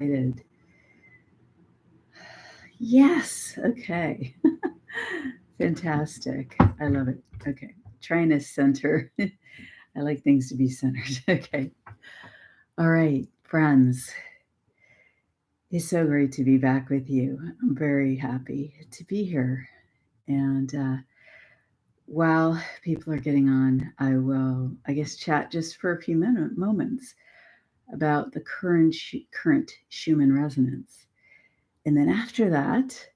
excited. Yes. Okay. Fantastic. I love it. Okay. Trying to center. I like things to be centered. Okay. All right, friends. It's so great to be back with you. I'm very happy to be here. And while people are getting on, I will, I guess, chat just for a few moments about the current Schumann resonance. And then after that,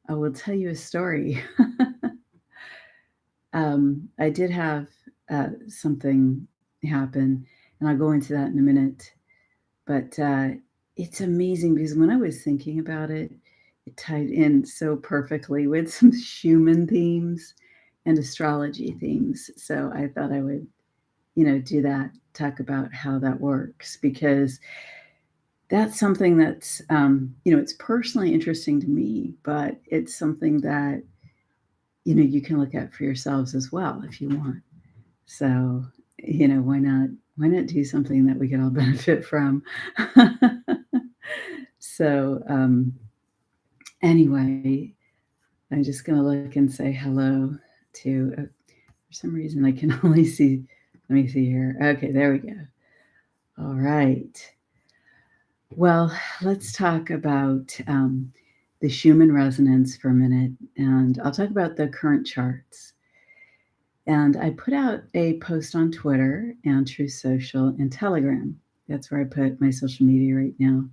I will tell you a story. I did have something happen, and I'll go into that in a minute. But it's amazing because when I was thinking about it, it tied in so perfectly with some Schumann themes and astrology themes. So I thought I would, do that, talk about how that works, because that's something that's, it's personally interesting to me, but it's something that, you can look at for yourselves as well if you want. So, why not do something that we can all benefit from? So, anyway, I'm just going to look and say hello to, for some reason, I can only see, let me see here. Okay, there we go. All right. Well, let's talk about the Schumann resonance for a minute, and I'll talk about the current charts. And I put out a post on Twitter and Truth Social and Telegram. That's where I put my social media right now.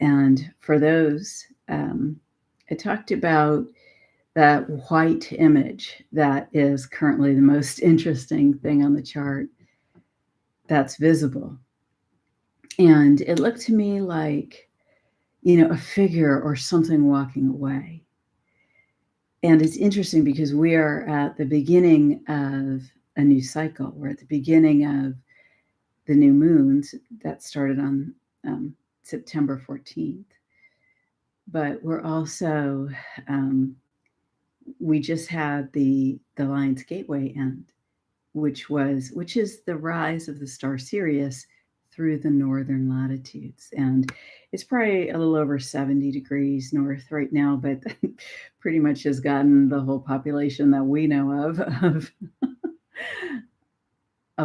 And for those, I talked about that white image that is currently the most interesting thing on the chart that's visible. And it looked to me like, a figure or something walking away. And it's interesting because we are at the beginning of a new cycle. We're at the beginning of the new moons that started on September 14th. But we're also, we just had the Lion's Gateway end, which is the rise of the star Sirius through the northern latitudes. And it's probably a little over 70 degrees north right now, but pretty much has gotten the whole population that we know of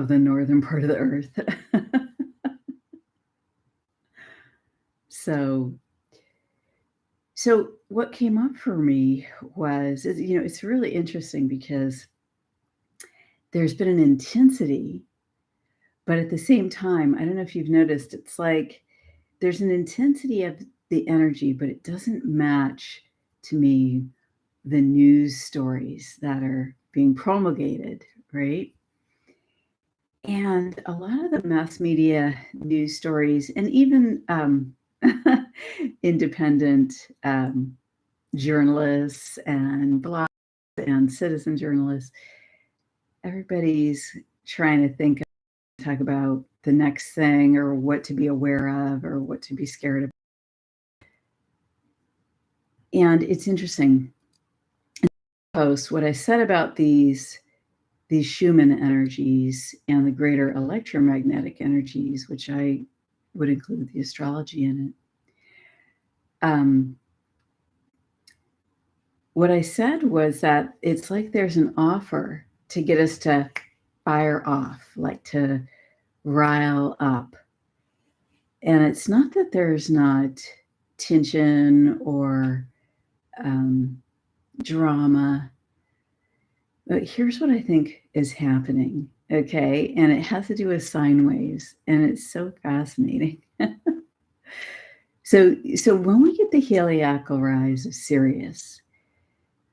the northern part of the earth. So what came up for me was, it's really interesting because there's been an intensity, but at the same time, I don't know if you've noticed, it's like there's an intensity of the energy, but it doesn't match, to me, the news stories that are being promulgated, right? And a lot of the mass media news stories, and even independent journalists and bloggers and citizen journalists, everybody's trying to talk about the next thing or what to be aware of or what to be scared of. And it's interesting. In the post, what I said about these Schumann energies and the greater electromagnetic energies, which I would include the astrology in it. What I said was that it's like there's an offer to get us to fire off, like to rile up. And it's not that there's not tension or drama, but here's what I think is happening, okay? And it has to do with sine waves, and it's so fascinating. So when we get the heliacal rise of Sirius,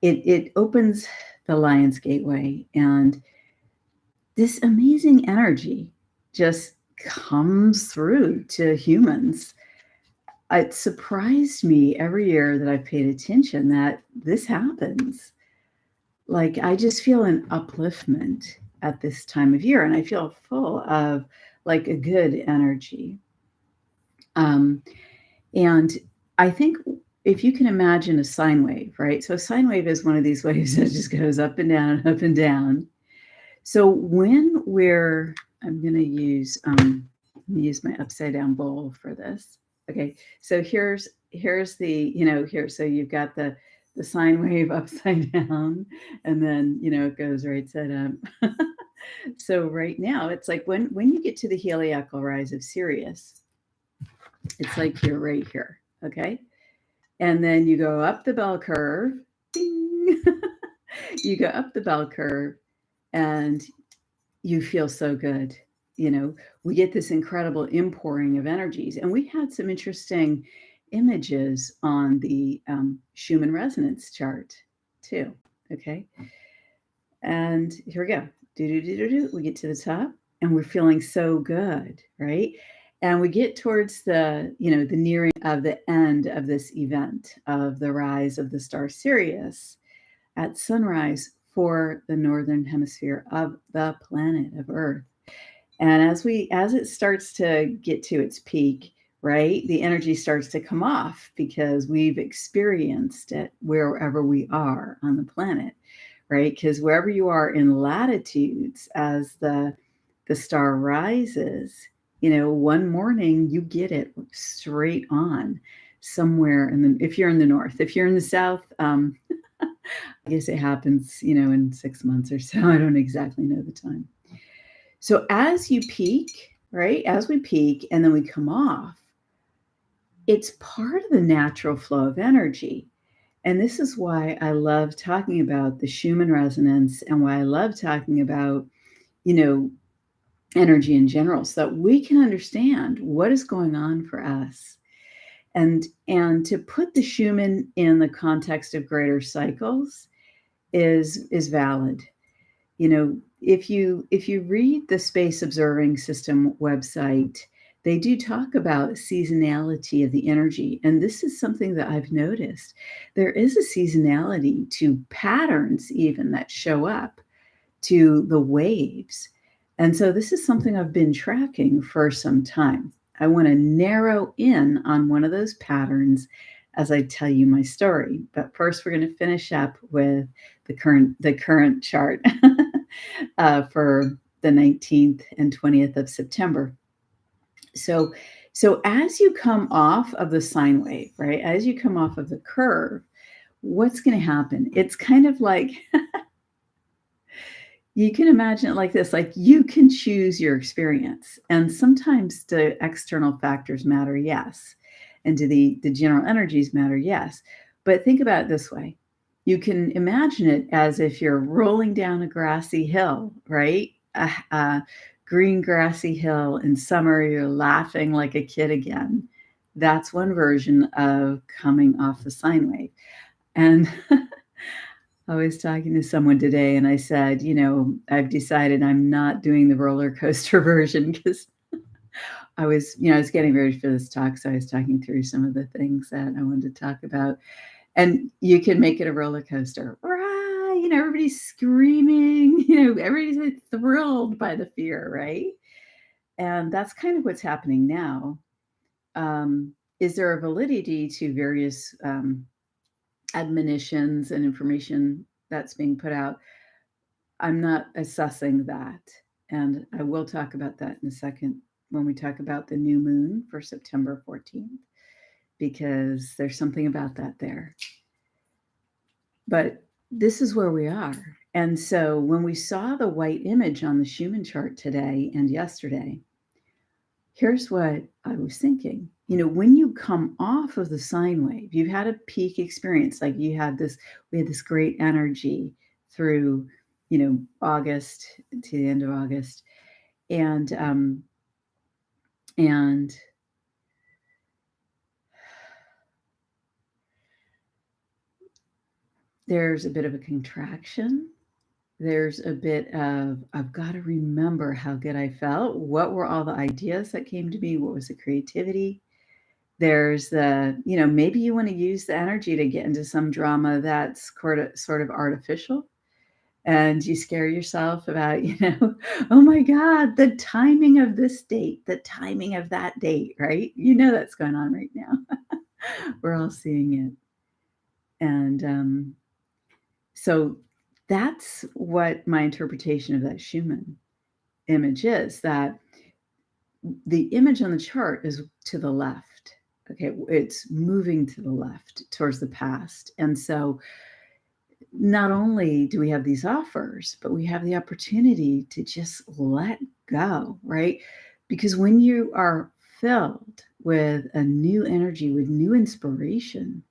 it opens the Lion's Gateway, and this amazing energy just comes through to humans. It surprised me every year that I've paid attention that this happens. Like, I just feel an upliftment at this time of year, and I feel full of like a good energy. And I think if you can imagine a sine wave, right? So a sine wave is one of these waves that just goes up and down and up and down. So when I'm going to use my upside down bowl for this. Okay, so here's the, here, so you've got the sine wave upside down, and then it goes right side up. So right now it's like when you get to the heliacal rise of Sirius, it's like you're right here, okay? And then you go up the bell curve, ding. You go up the bell curve, and you feel so good. We get this incredible impouring of energies. And we had some interesting images on the Schumann resonance chart too. Okay. And here we go. We get to the top, and we're feeling so good, right? And we get towards the nearing of the end of this event of the rise of the star Sirius at sunrise for the northern hemisphere of the planet of Earth. And as it starts to get to its peak, right, the energy starts to come off because we've experienced it wherever we are on the planet, right? Because wherever you are in latitudes, as the star rises, one morning you get it straight on somewhere. And then if you're in the north, if you're in the south, I guess it happens, in 6 months or so. I don't exactly know the time. So as you peak, right, as we peak and then we come off, it's part of the natural flow of energy. And this is why I love talking about the Schumann resonance, and why I love talking about, energy in general, so that we can understand what is going on for us. And to put the Schumann in the context of greater cycles is valid. If you read the Space Observing System website, they do talk about seasonality of the energy. And this is something that I've noticed. There is a seasonality to patterns even that show up, to the waves. And so this is something I've been tracking for some time. I want to narrow in on one of those patterns as I tell you my story. But first, we're going to finish up with the current chart for the 19th and 20th of September. So as you come off of the sine wave, right, as you come off of the curve, what's going to happen? It's kind of like you can imagine it like this, like you can choose your experience. And sometimes the external factors matter, yes. And do the general energies matter, yes. But think about it this way. You can imagine it as if you're rolling down a grassy hill, right? A green grassy hill in summer, you're laughing like a kid again. That's one version of coming off the sine wave. And I was talking to someone today, and I said, I've decided I'm not doing the roller coaster version, because I was getting ready for this talk. So I was talking through some of the things that I wanted to talk about. And you can make it a roller coaster. Right? Everybody's screaming, everybody's like thrilled by the fear, right? And that's kind of what's happening now. Is there a validity to various admonitions and information that's being put out? I'm not assessing that. And I will talk about that in a second when we talk about the new moon for September 14th, because there's something about that there. But this is where we are. And so when we saw the white image on the Schumann chart today and yesterday, here's what I was thinking. When you come off of the sine wave, you've had a peak experience. Like we had this great energy through, August to the end of August. And there's a bit of a contraction. There's a bit of, I've got to remember how good I felt. What were all the ideas that came to me? What was the creativity? There's the, maybe you want to use the energy to get into some drama that's sort of artificial. And you scare yourself about, oh my God, the timing of this date, the timing of that date, right? That's going on right now. We're all seeing it. And so that's what my interpretation of that Schumann image is, that the image on the chart is to the left. Okay, it's moving to the left towards the past. And so not only do we have these offers, but we have the opportunity to just let go, right? Because when you are filled with a new energy, with new inspiration,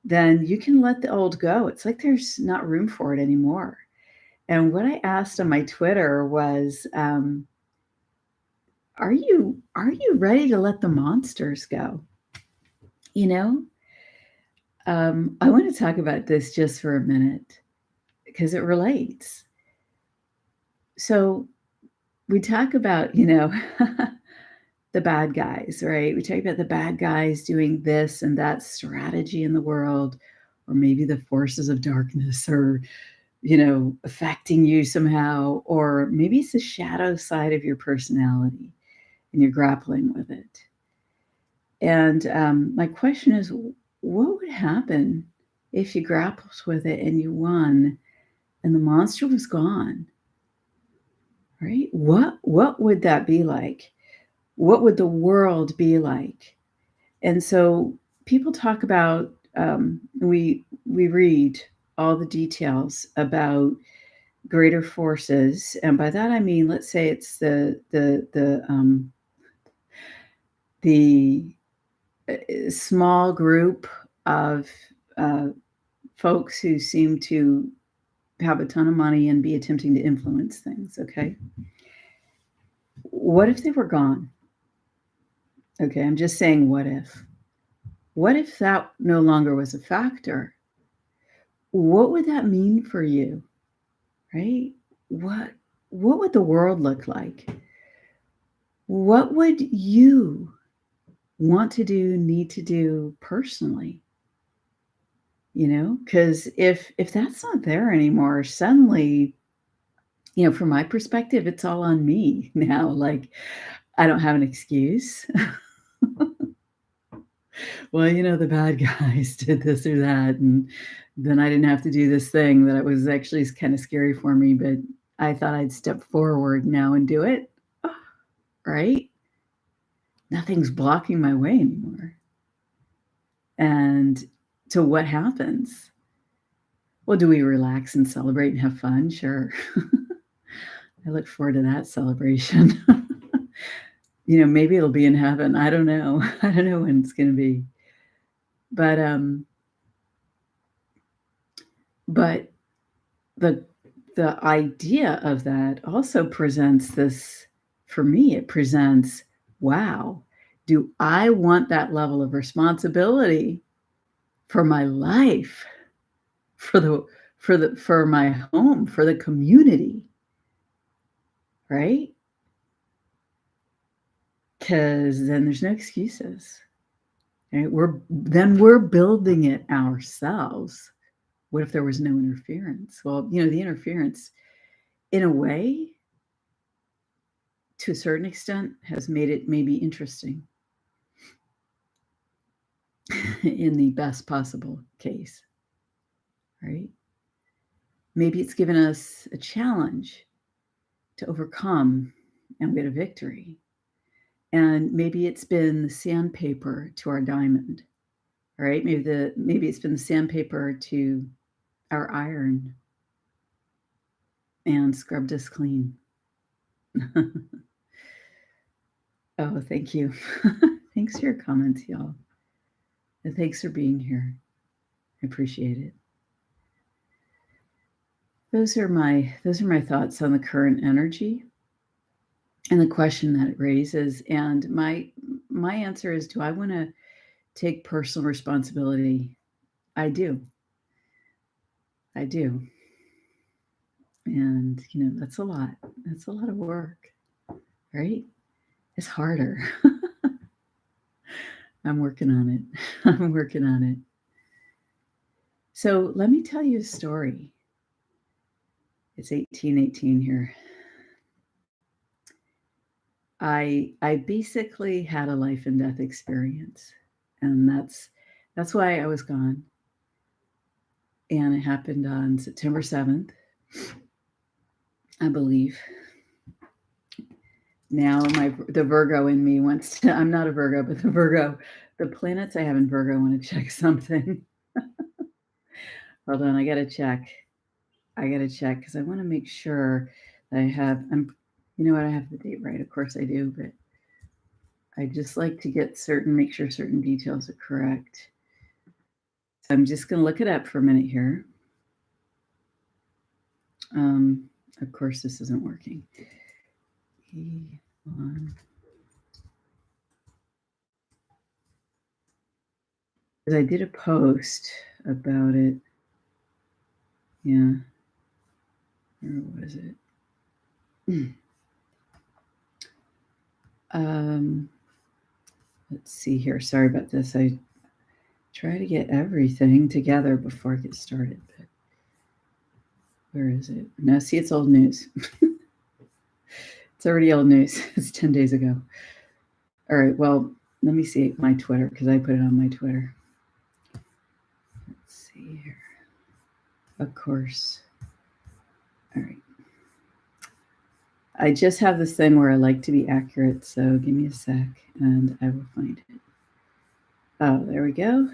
then you can let the old go. It's like there's not room for it anymore. And what I asked on my Twitter was, are you ready to let the monsters go? You know, I want to talk about this just for a minute because it relates. So we talk about, the bad guys, right? We talk about the bad guys doing this and that strategy in the world, or maybe the forces of darkness are, affecting you somehow, or maybe it's the shadow side of your personality and you're grappling with it. And my question is, what would happen if you grappled with it and you won and the monster was gone? Right? What would that be like? What would the world be like? And so people talk about we read all the details about greater forces, and by that I mean, let's say it's the small group of uh, folks who seem to have a ton of money and be attempting to influence things. Okay, what if they were gone? Okay, I'm just saying, what if? What if that no longer was a factor? What would that mean for you? Right? What what would the world look like? What would you want to do, need to do personally? Because if that's not there anymore, suddenly, from my perspective, it's all on me now. Like, I don't have an excuse. Well, the bad guys did this or that, and then I didn't have to do this thing that it was actually kind of scary for me, but I thought I'd step forward now and do it. Right? Nothing's blocking my way anymore. And so what happens? Well, do we relax and celebrate and have fun? Sure. I look forward to that celebration. Maybe it'll be in heaven. I don't know. I don't know when it's going to be. But but the the idea of that also presents this, for me, it presents, wow, do I want that level of responsibility for my life, for my home, for the community, right? Because then there's no excuses. Right? We're building it ourselves. What if there was no interference? Well, the interference, in a way, to a certain extent, has made it maybe interesting in the best possible case, right? Maybe it's given us a challenge to overcome and get a victory. And maybe it's been the sandpaper to our diamond, right? Maybe it's been the sandpaper to our iron and scrubbed us clean. Oh, thank you. Thanks for your comments, y'all. And thanks for being here. I appreciate it. Those are my thoughts on the current energy and the question that it raises. And my answer is, do I want to take personal responsibility? I do. I do. And that's a lot. That's a lot of work, right? It's harder. I'm working on it. I'm working on it. So let me tell you a story. It's 1818 here. I basically had a life and death experience, and that's why I was gone. And it happened on September 7th, I believe. Now the Virgo in me wants to, I'm not a Virgo, but the the planets I have in Virgo, I want to check something. Hold on, I gotta check. I gotta check because I want to make sure that I have. You know what? I have the date right. Of course I do, but I just like to make sure certain details are correct. So I'm just gonna look it up for a minute here. Of course, this isn't working. Because I did a post about it. Yeah. Where was it? Let's see here. Sorry about this. I try to get everything together before I get started. But where is it? No, see, it's old news. It's already old news. It's 10 days ago. All right. Well, let me see my Twitter because I put it on my Twitter. Let's see here. Of course. All right. I just have this thing where I like to be accurate, so give me a sec and I will find it. Oh, there we go.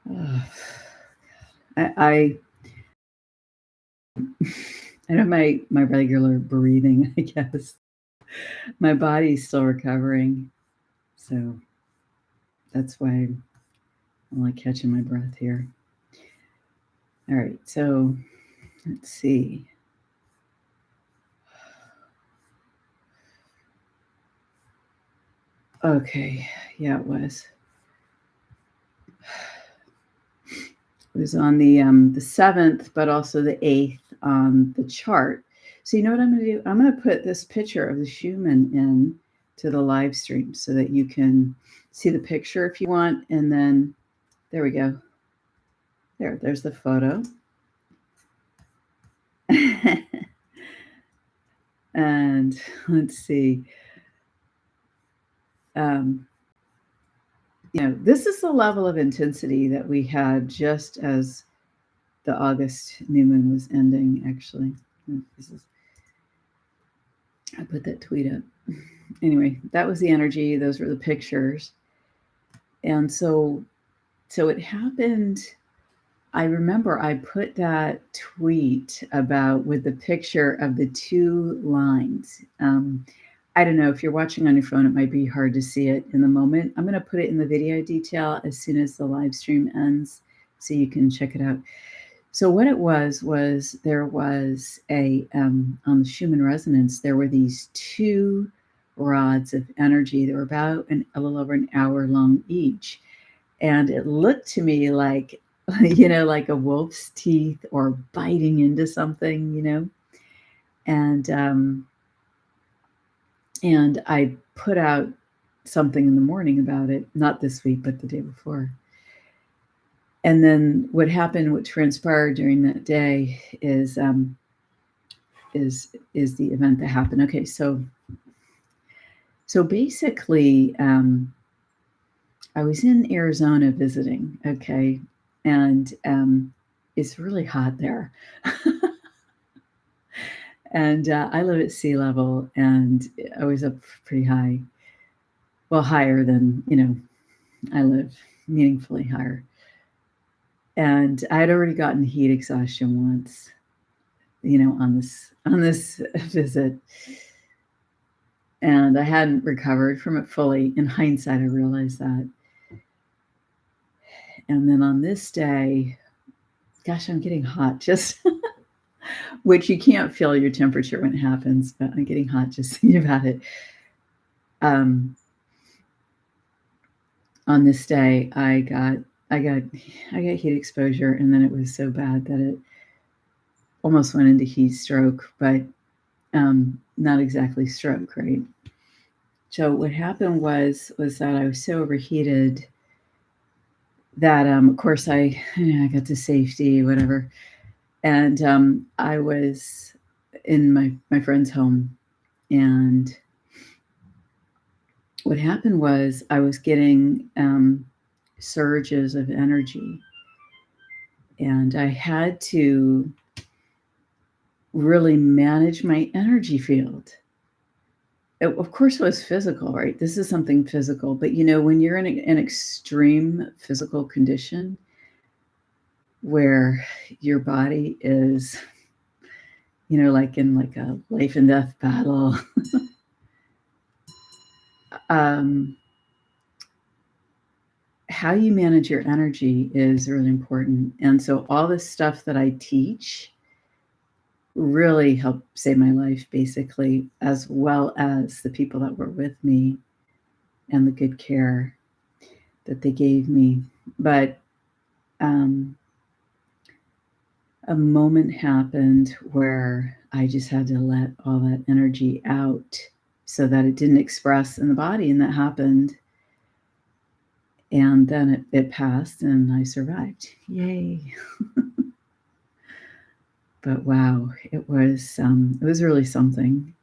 Oh, I know my regular breathing, I guess. My body's still recovering, so that's why I'm like catching my breath here. All right, so let's see. Okay, yeah, it was. It was on the 7th, but also the 8th on the chart. So you know what I'm going to do? I'm going to put this picture of the Schumann in to the live stream so that you can see the picture if you want. And then there we go. There's the photo. And let's see. This is the level of intensity that we had just as the August new moon was ending, actually. I put that tweet up. Anyway, that was the energy. Those were the pictures. And so it happened. I remember I put that tweet about with the picture of the two lines. I don't know if you're watching on your phone, it might be hard to see it in the moment. I'm going to put it in the video detail as soon as the live stream ends so you can check it out. So what it was there was on the Schumann resonance, there were these two rods of energy that were about a little over an hour long each. And it looked to me like, like a wolf's teeth or biting into something, and I put out something in the morning about it, not this week, but the day before. And then what transpired during that day is the event that happened. Okay, so basically, I was in Arizona visiting. Okay, and it's really hot there. And I live at sea level, and I was up pretty high. Well, higher than I live, meaningfully higher. And I had already gotten heat exhaustion once, on this visit, and I hadn't recovered from it fully. In hindsight, I realized that. And then on this day, gosh, I'm getting hot just, which you can't feel your temperature when it happens, but I'm getting hot just thinking about it. On this day, I got heat exposure, and then it was so bad that it almost went into heat stroke, but not exactly stroke, right? So what happened was that I was so overheated that, of course, I got to safety, whatever, and I was in my friend's home, and what happened was I was getting surges of energy, and I had to really manage my energy field. of course, it was physical, right? This is something physical. But, when you're in an extreme physical condition where your body is, like in like a life and death battle, how you manage your energy is really important. And so all this stuff that I teach really helped save my life, basically, as well as the people that were with me and the good care that they gave me. But a moment happened where I just had to let all that energy out so that it didn't express in the body, and that happened. And then it passed, and I survived. Yay. But wow, it was really something.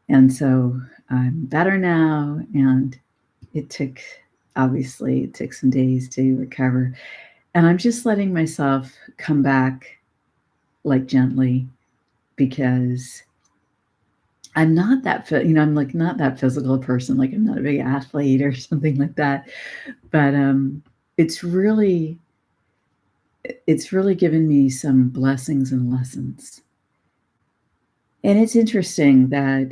And so I'm better now, and it took some days to recover. And I'm just letting myself come back, like, gently, because I'm not that I'm like not that physical person. Like, I'm not a big athlete or something like that. But it's really given me some blessings and lessons. And it's interesting that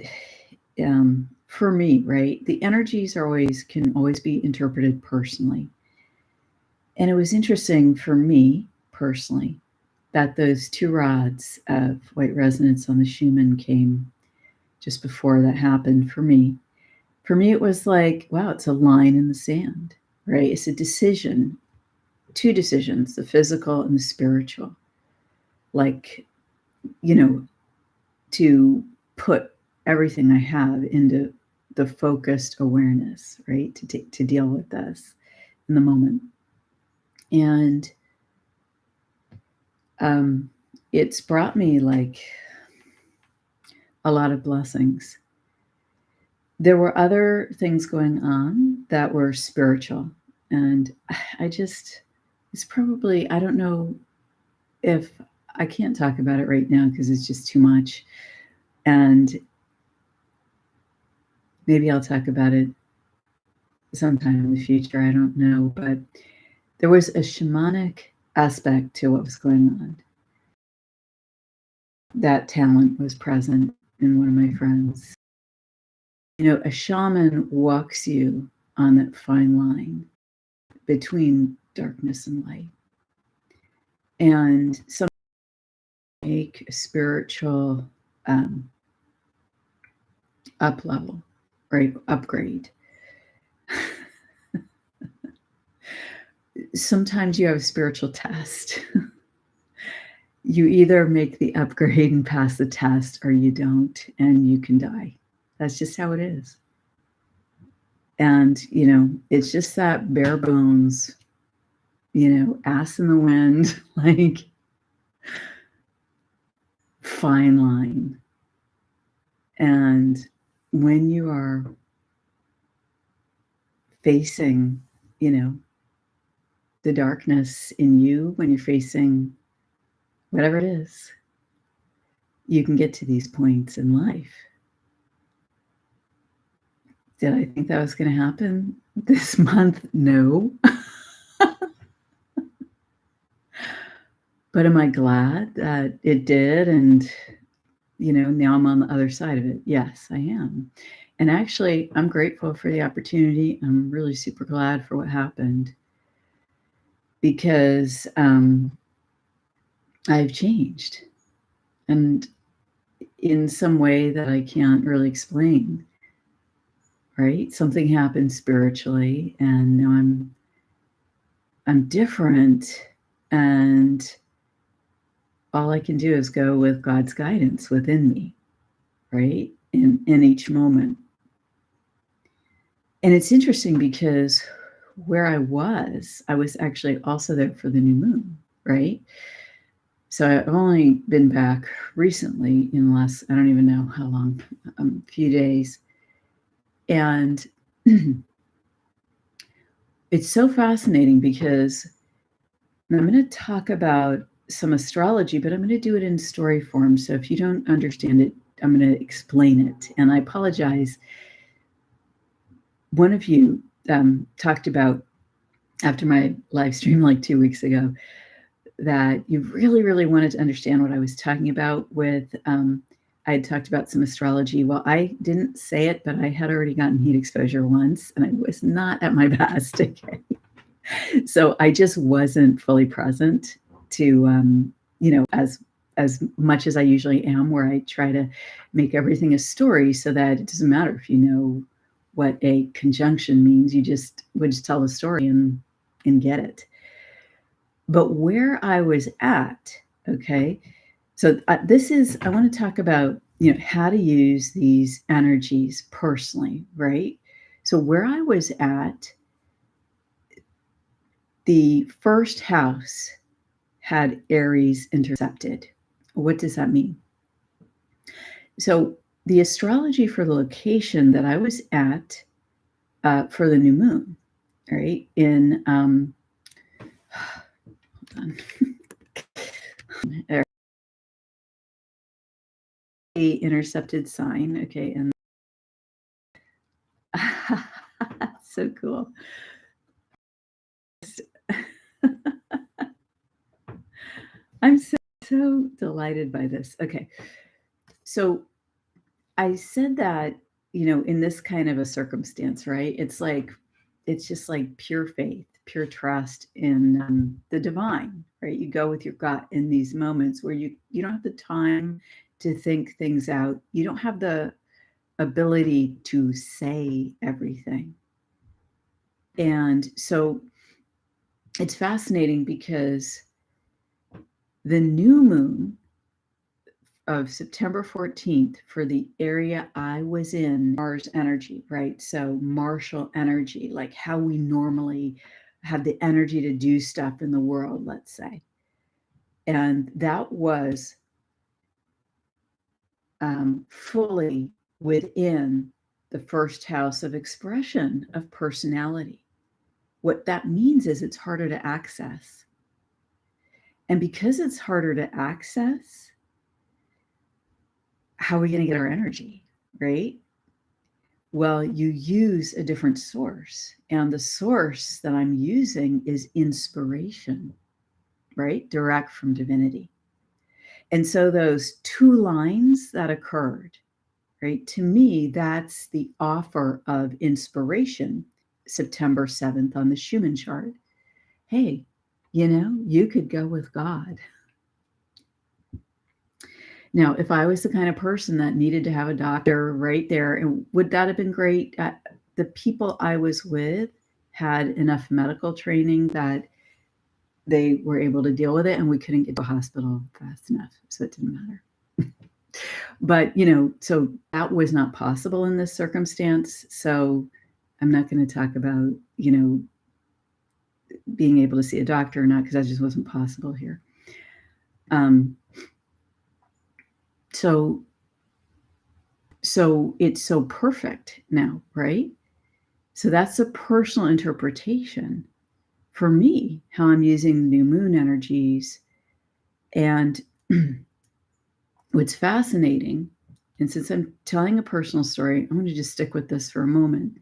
for me, right, the energies can always be interpreted personally. And it was interesting for me personally that those 2 rods of white resonance on the Schumann came just before that happened for me. For me, it was like, wow, it's a line in the sand, right? It's a decision, 2 decisions, the physical and the spiritual. Like, to put everything I have into the focused awareness, right? To deal with this in the moment. And it's brought me like a lot of blessings. There were other things going on that were spiritual. And it's probably, I don't know if I can't talk about it right now because it's just too much. And maybe I'll talk about it sometime in the future. I don't know. But there was a shamanic aspect to what was going on. That talent was present in one of my friends. A shaman walks you on that fine line between darkness and light. And some make a spiritual up level, right? Upgrade. Sometimes you have a spiritual test. You either make the upgrade and pass the test, or you don't, and you can die. That's just how it is. And, it's just that bare bones, ass in the wind, like fine line. And when you are facing, the darkness in you, when you're facing whatever it is, you can get to these points in life. Did I think that was going to happen this month? No. But am I glad that it did? And, now I'm on the other side of it. Yes, I am. And actually, I'm grateful for the opportunity. I'm really super glad for what happened because I've changed. And in some way that I can't really explain, right? Something happened spiritually, and now I'm different, and all I can do is go with God's guidance within me, right? In each moment. And it's interesting because where I was actually also there for the new moon, right? So I've only been back recently in the last, I don't even know how long, a few days. And it's so fascinating because I'm going to talk about some astrology, but I'm going to do it in story form. So if you don't understand it, I'm going to explain it. And I apologize. One of you talked about after my live stream like 2 weeks ago that you really, really wanted to understand what I was talking about with. I had talked about some astrology. Well, I didn't say it, but I had already gotten heat exposure once, and I was not at my best. Okay, so I just wasn't fully present to, as much as I usually am, where I try to make everything a story so that it doesn't matter if you know what a conjunction means. You just would just tell the story and get it. But where I was at, okay, so this is, I want to talk about, how to use these energies personally, right? So where I was at, the first house had Aries intercepted. What does that mean? So the astrology for the location that I was at for the new moon, right? Hold on. Intercepted sign. Okay. And so cool. I'm so delighted by this. Okay. So I said that, in this kind of a circumstance, right? It's just like pure faith, pure trust in the divine, right? You go with your gut in these moments where you don't have the time to think things out. You don't have the ability to say everything. And so it's fascinating because the new moon of September 14th for the area I was in, Mars energy, right? So martial energy, like how we normally have the energy to do stuff in the world, let's say. And that was fully within the first house of expression of personality. What that means is it's harder to access. And because it's harder to access, how are we going to get our energy, right? Well, you use a different source. And the source that I'm using is inspiration, right? Direct from divinity. And so those two lines that occurred, right? To me, that's the offer of inspiration, September 7th on the Schumann chart. Hey, you could go with God. Now, if I was the kind of person that needed to have a doctor right there, and would that have been great? The people I was with had enough medical training that they were able to deal with it, and we couldn't get to a hospital fast enough, so it didn't matter. But, so that was not possible in this circumstance. So I'm not going to talk about, being able to see a doctor or not, because that just wasn't possible here. So it's so perfect now, right? So that's a personal interpretation for me, how I'm using the new moon energies. And what's fascinating, and since I'm telling a personal story, I'm going to just stick with this for a moment.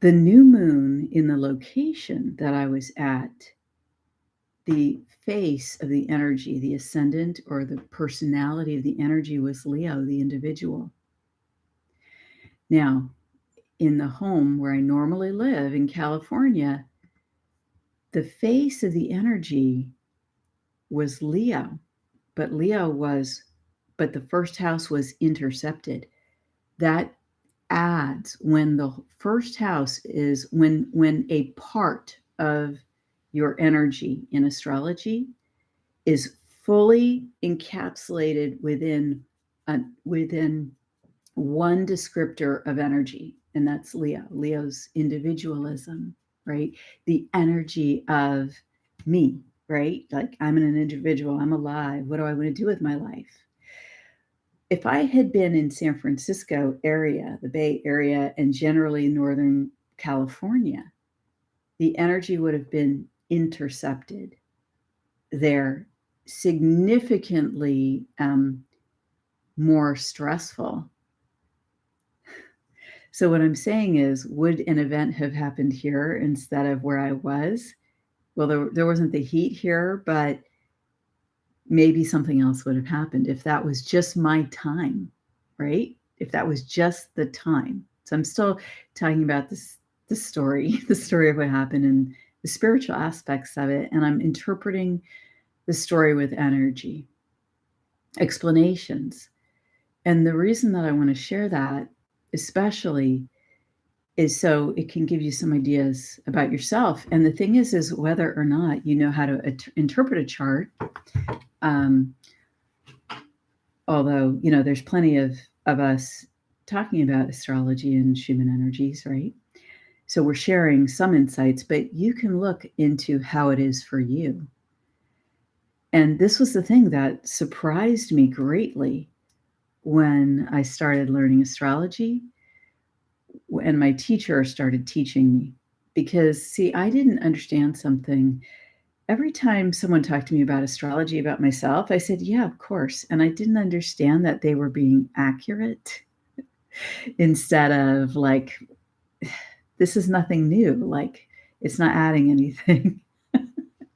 The new moon in the location that I was at, the face of the energy, the ascendant or the personality of the energy was Leo, the individual. Now, in the home where I normally live in California, the face of the energy was Leo, but the first house was intercepted. That adds when the first house is when a part of your energy in astrology is fully encapsulated within one descriptor of energy, and that's Leo. Leo's individualism, right? The energy of me, right? Like I'm an individual, I'm alive. What do I want to do with my life? If I had been in San Francisco area, the Bay Area, and generally Northern California, the energy would have been intercepted there, significantly more stressful. So what I'm saying is, would an event have happened here instead of where I was? Well, there wasn't the heat here, but maybe something else would have happened if that was just my time, right? If that was just the time. So I'm still talking about the story, the story of what happened and the spiritual aspects of it. And I'm interpreting the story with energy, explanations. And the reason that I want to share that, especially, is so it can give you some ideas about yourself. And the thing is whether or not you know how to interpret a chart, although, there's plenty of us talking about astrology and Schumann energies, right? So we're sharing some insights, but you can look into how it is for you. And this was the thing that surprised me greatly when I started learning astrology and my teacher started teaching me. Because, see, I didn't understand something. Every time someone talked to me about astrology, about myself, I said, yeah, of course. And I didn't understand that they were being accurate instead of like, this is nothing new. Like, it's not adding anything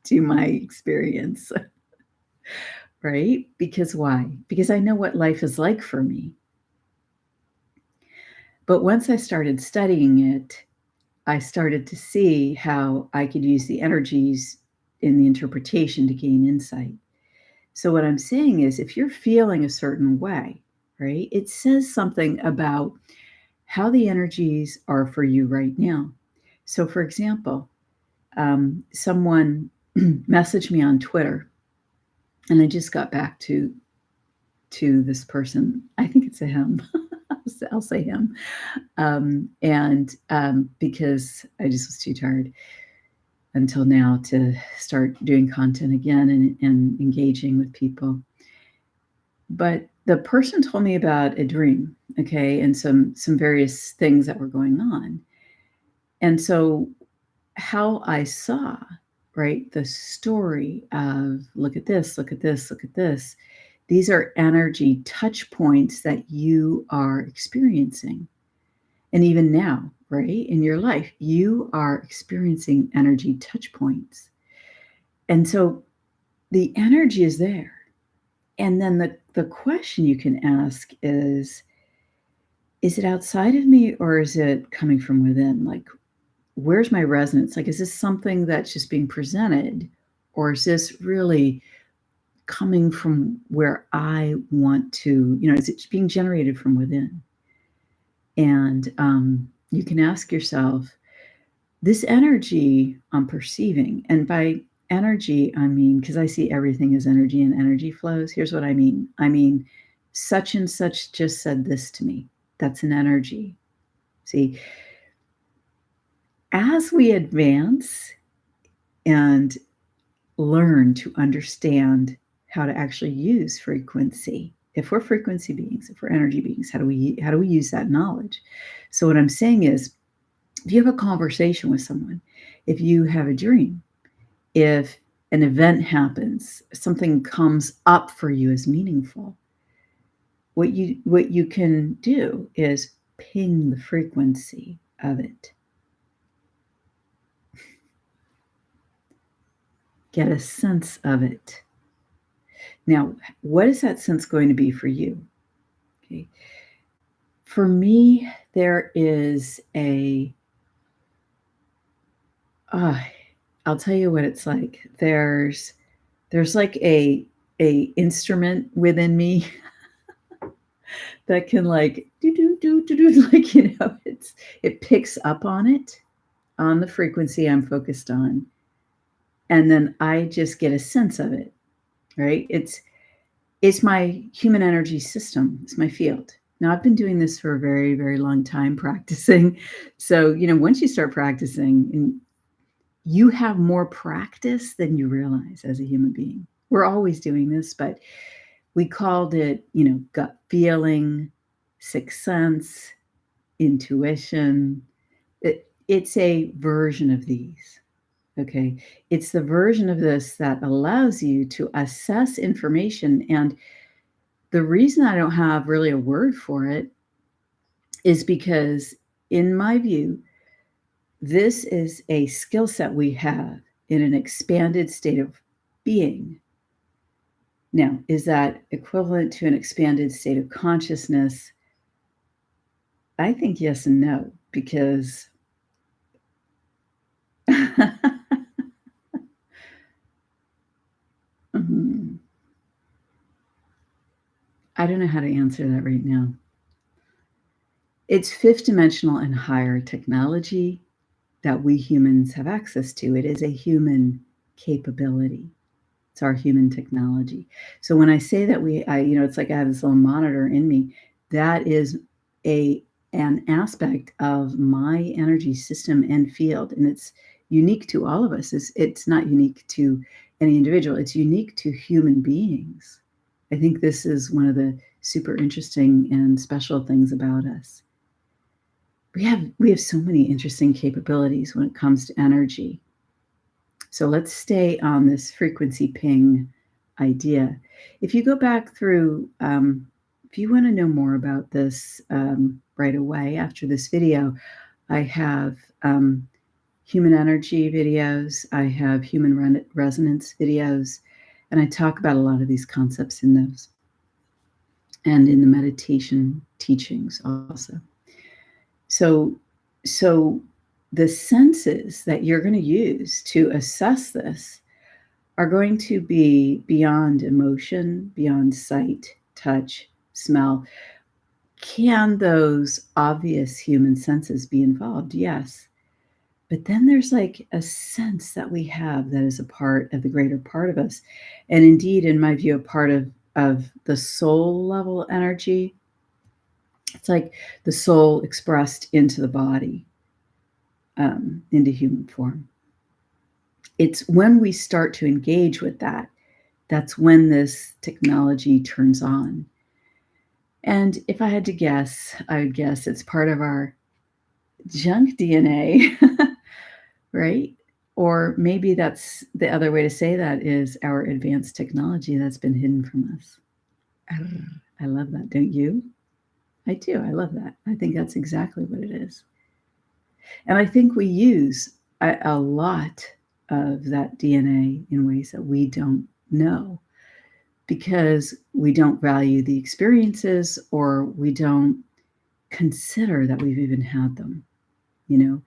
to my experience. Right? Because why? Because I know what life is like for me. But once I started studying it, I started to see how I could use the energies in the interpretation to gain insight. So what I'm saying is, if you're feeling a certain way, right, it says something about how the energies are for you right now. So for example, someone messaged me on Twitter, and I just got back to this person. I think it's a him. I'll say him. Because I just was too tired until now to start doing content again and engaging with people. But the person told me about a dream, okay, and some various things that were going on. And so how I saw, right, the story of look at this, look at this, look at this. These are energy touch points that you are experiencing. And even now, right, in your life, you are experiencing energy touch points. And so the energy is there. And then the question you can ask is it outside of me or is it coming from within? Like, where's my resonance? Like, is this something that's just being presented? Or is this really coming from where I want to, is it being generated from within? And you can ask yourself, this energy I'm perceiving, and by energy, I mean, because I see everything as energy and energy flows. Here's what I mean. I mean, such and such just said this to me. That's an energy. See, as we advance and learn to understand how to actually use frequency, if we're frequency beings, if we're energy beings, how do we use that knowledge? So what I'm saying is, if you have a conversation with someone, if you have a dream, if an event happens, something comes up for you as meaningful, what you can do is ping the frequency of it. Get a sense of it. Now, what is that sense going to be for you? Okay. For me, there is I'll tell you what it's like. There's like a instrument within me that can like do like it picks up on it, on the frequency I'm focused on, and then I just get a sense of it. Right? It's my human energy system. It's my field. Now I've been doing this for a very, very long time practicing. So once you start practicing, and you have more practice than you realize as a human being. We're always doing this, but we called it, gut feeling, sixth sense, intuition. It's a version of these. Okay. It's the version of this that allows you to assess information. And the reason I don't have really a word for it is because, in my view, this is a skill set we have in an expanded state of being. Now, is that equivalent to an expanded state of consciousness? I think yes and no, because Mhm. I don't know how to answer that right now. It's fifth dimensional and higher technology that we humans have access to. It is a human capability. It's our human technology. So when I say that it's like I have this little monitor in me. That is an aspect of my energy system and field, and it's unique to all of us. It's not unique to any individual. It's unique to human beings. I think this is one of the super interesting and special things about us. We have so many interesting capabilities when it comes to energy. So let's stay on this frequency ping idea. If you go back through, if you want to know more about this right away after this video, I have human energy videos, I have human resonance videos, and I talk about a lot of these concepts in those and in the meditation teachings also. So the senses that you're going to use to assess this are going to be beyond emotion, beyond sight, touch, smell. Can those obvious human senses be involved? Yes. But then there's like a sense that we have that is a part of the greater part of us. And indeed, in my view, a part of the soul level energy. It's like the soul expressed into the body, into human form. It's when we start to engage with that, that's when this technology turns on. And if I had to guess, I would guess it's part of our junk DNA, right? Or maybe that's the other way to say that is our advanced technology that's been hidden from us. I love that, don't you? I do. I love that. I think that's exactly what it is. And I think we use a lot of that DNA in ways that we don't know because we don't value the experiences or we don't consider that we've even had them. You know,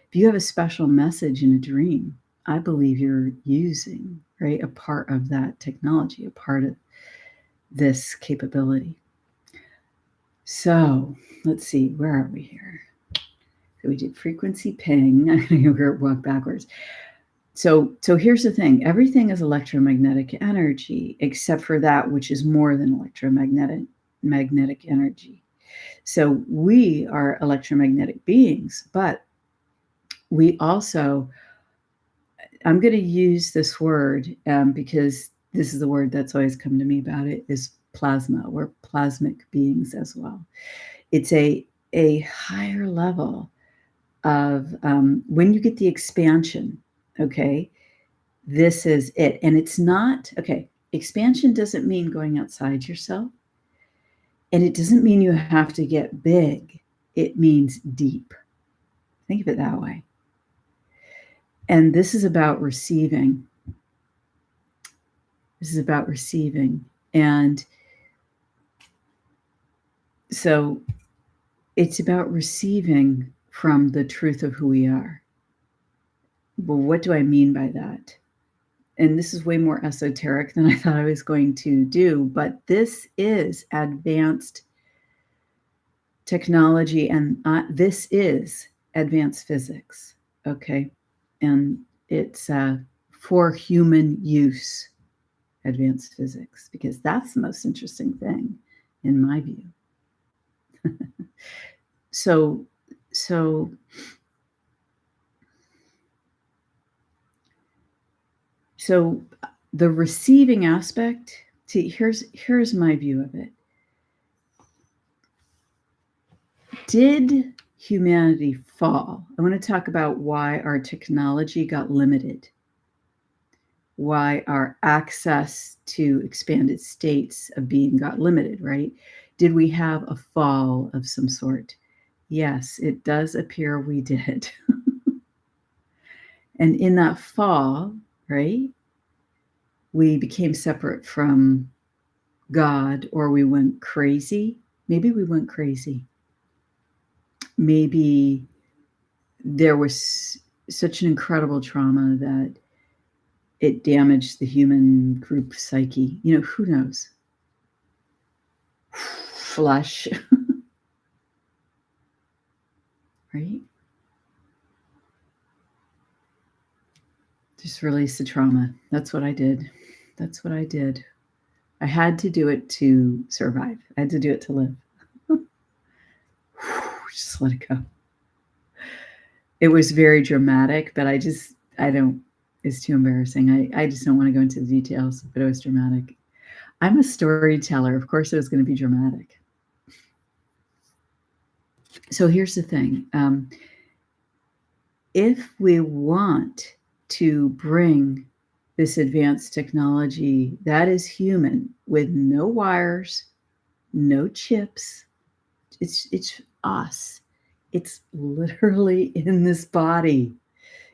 if you have a special message in a dream, I believe you're using, right, a part of that technology, a part of this capability. So let's see, where are we here? So we did frequency ping. I'm going to walk backwards. So here's the thing. Everything is electromagnetic energy, except for that which is more than magnetic energy. So we are electromagnetic beings, but we also, I'm going to use this word because this is the word that's always come to me about it, is plasma. We're plasmic beings as well. It's a higher level of when you get the expansion, okay, this is it. And it's not, okay, expansion doesn't mean going outside yourself. And it doesn't mean you have to get big. It means deep. Think of it that way. And this is about receiving. This is about receiving. And so it's about receiving from the truth of who we are. Well, what do I mean by that? And this is way more esoteric than I thought I was going to do, but this is advanced technology, and this is advanced physics, okay? And it's for human use, advanced physics, because that's the most interesting thing in my view. So the receiving aspect, see, here's my view of it. Did humanity fall? I want to talk about why our technology got limited. why our access to expanded states of being got limited, right? Did we have a fall of some sort? Yes, it does appear we did. And in that fall, right, we became separate from God, or we went crazy. Maybe we went crazy. Maybe there was such an incredible trauma that it damaged the human group psyche. Who knows? Flush, right? Just release the trauma. That's what I did. That's what I did. I had to do it to survive. I had to do it to live. Just let it go. It was very dramatic, but I don't, it's too embarrassing. I just don't want to go into the details, but it was dramatic. I'm a storyteller. Of course, it was going to be dramatic. So here's the thing. If we want to bring this advanced technology that is human with no wires, no chips, it's us. It's literally in this body.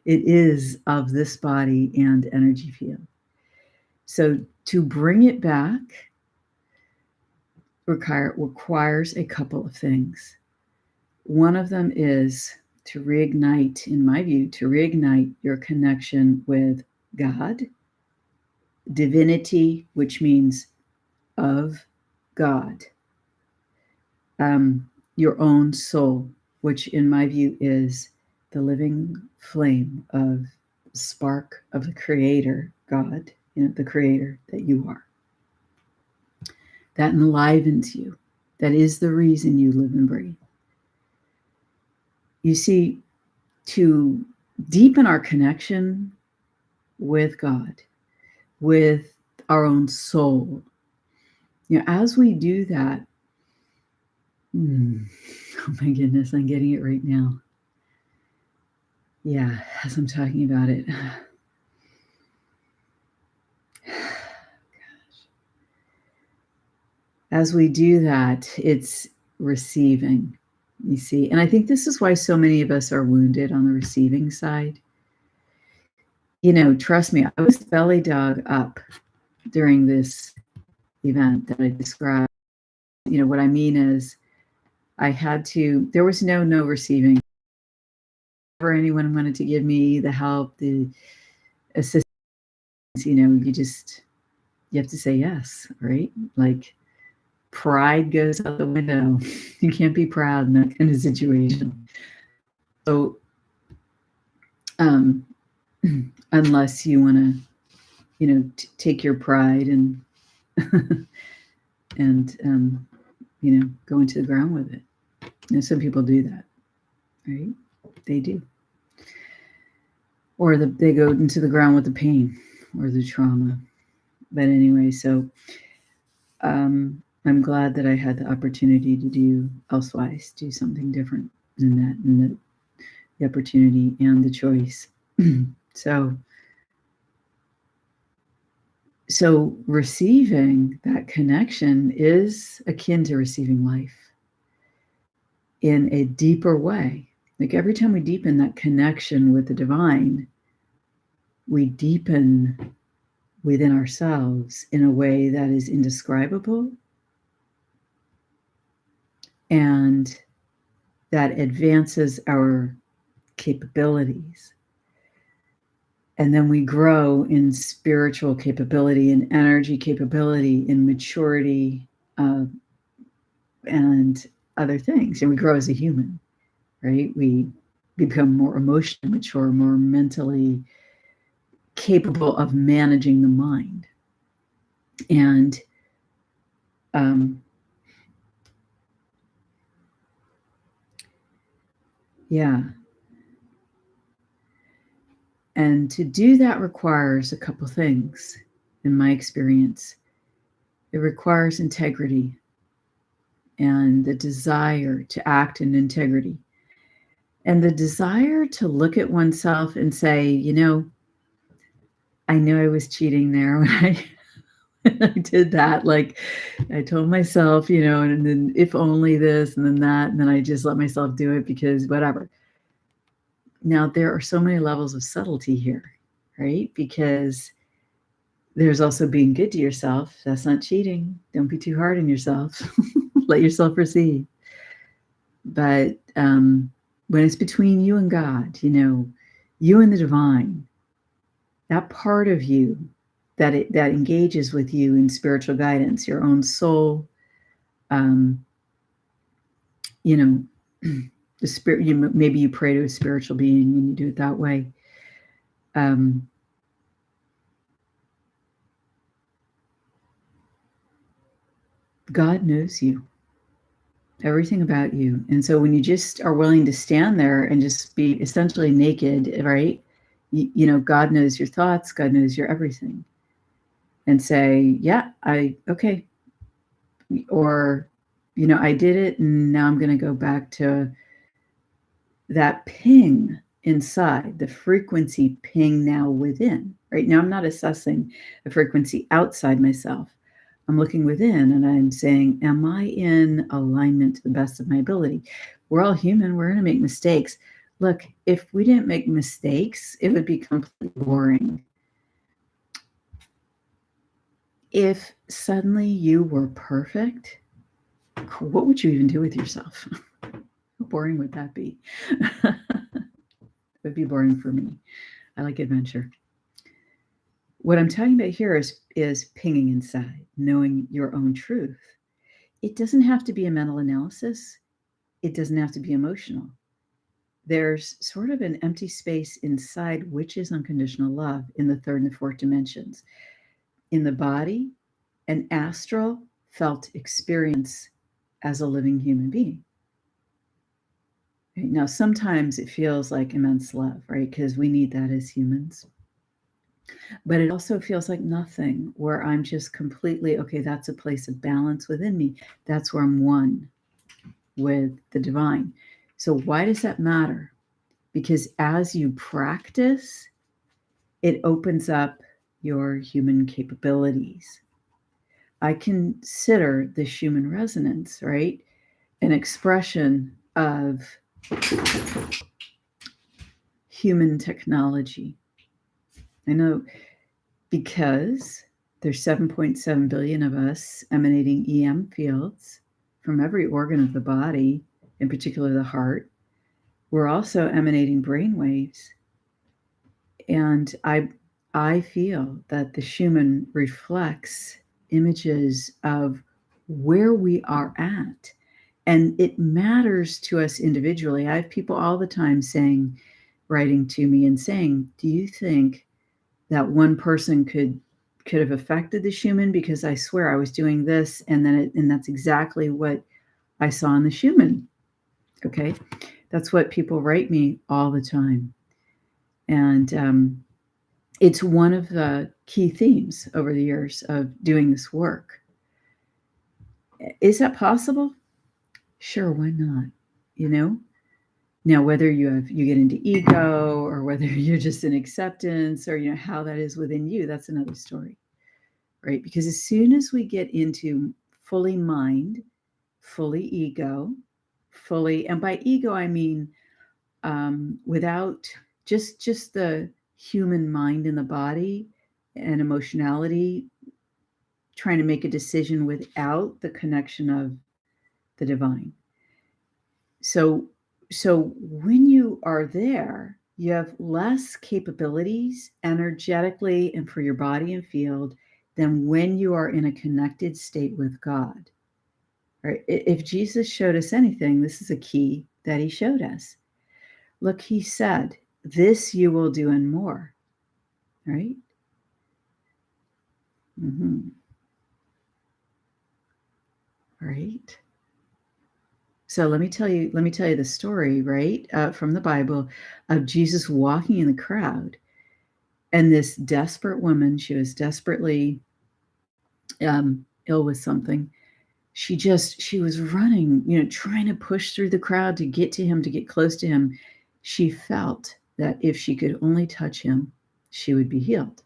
It is of this body and energy field. So to bring it back requires a couple of things. One of them is to reignite, in my view, to reignite your connection with God, divinity, which means of God, your own soul, which in my view is the living flame of spark of the creator, God, the creator that you are. That enlivens you. That is the reason you live and breathe. You see, to deepen our connection with God, with our own soul, as we do that, oh my goodness, I'm getting it right now. Yeah, as I'm talking about it. As we do that, it's receiving, you see. And I think this is why so many of us are wounded on the receiving side. Trust me, I was belly dog up during this event that I described. What I mean is there was no receiving. Never anyone wanted to give me the help, the assistance, you have to say yes, right? Like, pride goes out the window. You can't be proud in that kind of situation. So, unless you want to, take your pride and and go into the ground with it. Some people do that, right? They do, or they go into the ground with the pain or the trauma. But anyway, so I'm glad that I had the opportunity to do something different in that, and the opportunity and the choice. So receiving that connection is akin to receiving life in a deeper way. Like every time we deepen that connection with the divine, we deepen within ourselves in a way that is indescribable and that advances our capabilities. And then we grow in spiritual capability, in energy capability, in maturity, and other things. And we grow as a human, right? We become more emotionally mature, more mentally capable of managing the mind. And yeah. And to do that requires a couple things, in my experience. It requires integrity and the desire to act in integrity, and the desire to look at oneself and say, I knew I was cheating there when I did that. Like I told myself, and then if only this and then that, and then I just let myself do it because whatever. Now there are so many levels of subtlety here, right? Because there's also being good to yourself. That's not cheating. Don't be too hard on yourself. Let yourself receive. But when it's between you and God, you and the divine, that part of you that engages with you in spiritual guidance, your own soul, the spirit. Maybe you pray to a spiritual being and you do it that way. God knows you, everything about you. And so when you just are willing to stand there and just be essentially naked, right? God knows your thoughts, God knows your everything. And say, yeah, okay. Or, I did it and now I'm going to go back to that ping inside, the frequency ping now within, right? Now I'm not assessing a frequency outside myself. I'm looking within and I'm saying, am I in alignment to the best of my ability? We're all human. We're going to make mistakes. Look, if we didn't make mistakes, it would be completely boring. If suddenly you were perfect, what would you even do with yourself? How boring would that be? It would be boring for me. I like adventure. What I'm talking about here is pinging inside, knowing your own truth. It doesn't have to be a mental analysis. It doesn't have to be emotional. There's sort of an empty space inside, which is unconditional love in the third and the fourth dimensions. In the body, an astral felt experience as a living human being. Right? Now, sometimes it feels like immense love, right? Because we need that as humans. But it also feels like nothing, where I'm just completely, okay, that's a place of balance within me. That's where I'm one with the divine. So why does that matter? Because as you practice, it opens up your human capabilities. I consider the Schumann resonance, right, an expression of human technology. I know because there's 7.7 billion of us emanating EM fields from every organ of the body, in particular the heart. We're also emanating brain waves. And I feel that the Schumann reflects images of where we are at. And it matters to us individually. I have people all the time writing to me and saying, do you think that one person could have affected the Schumann? Because I swear I was doing this and that's exactly what I saw in the Schumann. Okay. That's what people write me all the time. And it's one of the key themes over the years of doing this work. Is that possible? Sure, why not? Now whether you get into ego or whether you're just in acceptance or how that is within you, that's another story, right? Because as soon as we get into fully mind, fully ego, fully, and by ego I mean without just the human mind and the body and emotionality, trying to make a decision without the connection of the divine. So when you are there, you have less capabilities energetically and for your body and field than when you are in a connected state with God. Right? If Jesus showed us anything, this is a key that he showed us. Look, he said, this you will do and more. Right? Mm-hmm. Right. So let me tell you the story, right, from the Bible of Jesus walking in the crowd, and this desperate woman. She was desperately ill with something. She was running, trying to push through the crowd to get to him, to get close to him. She felt that if she could only touch him, she would be healed.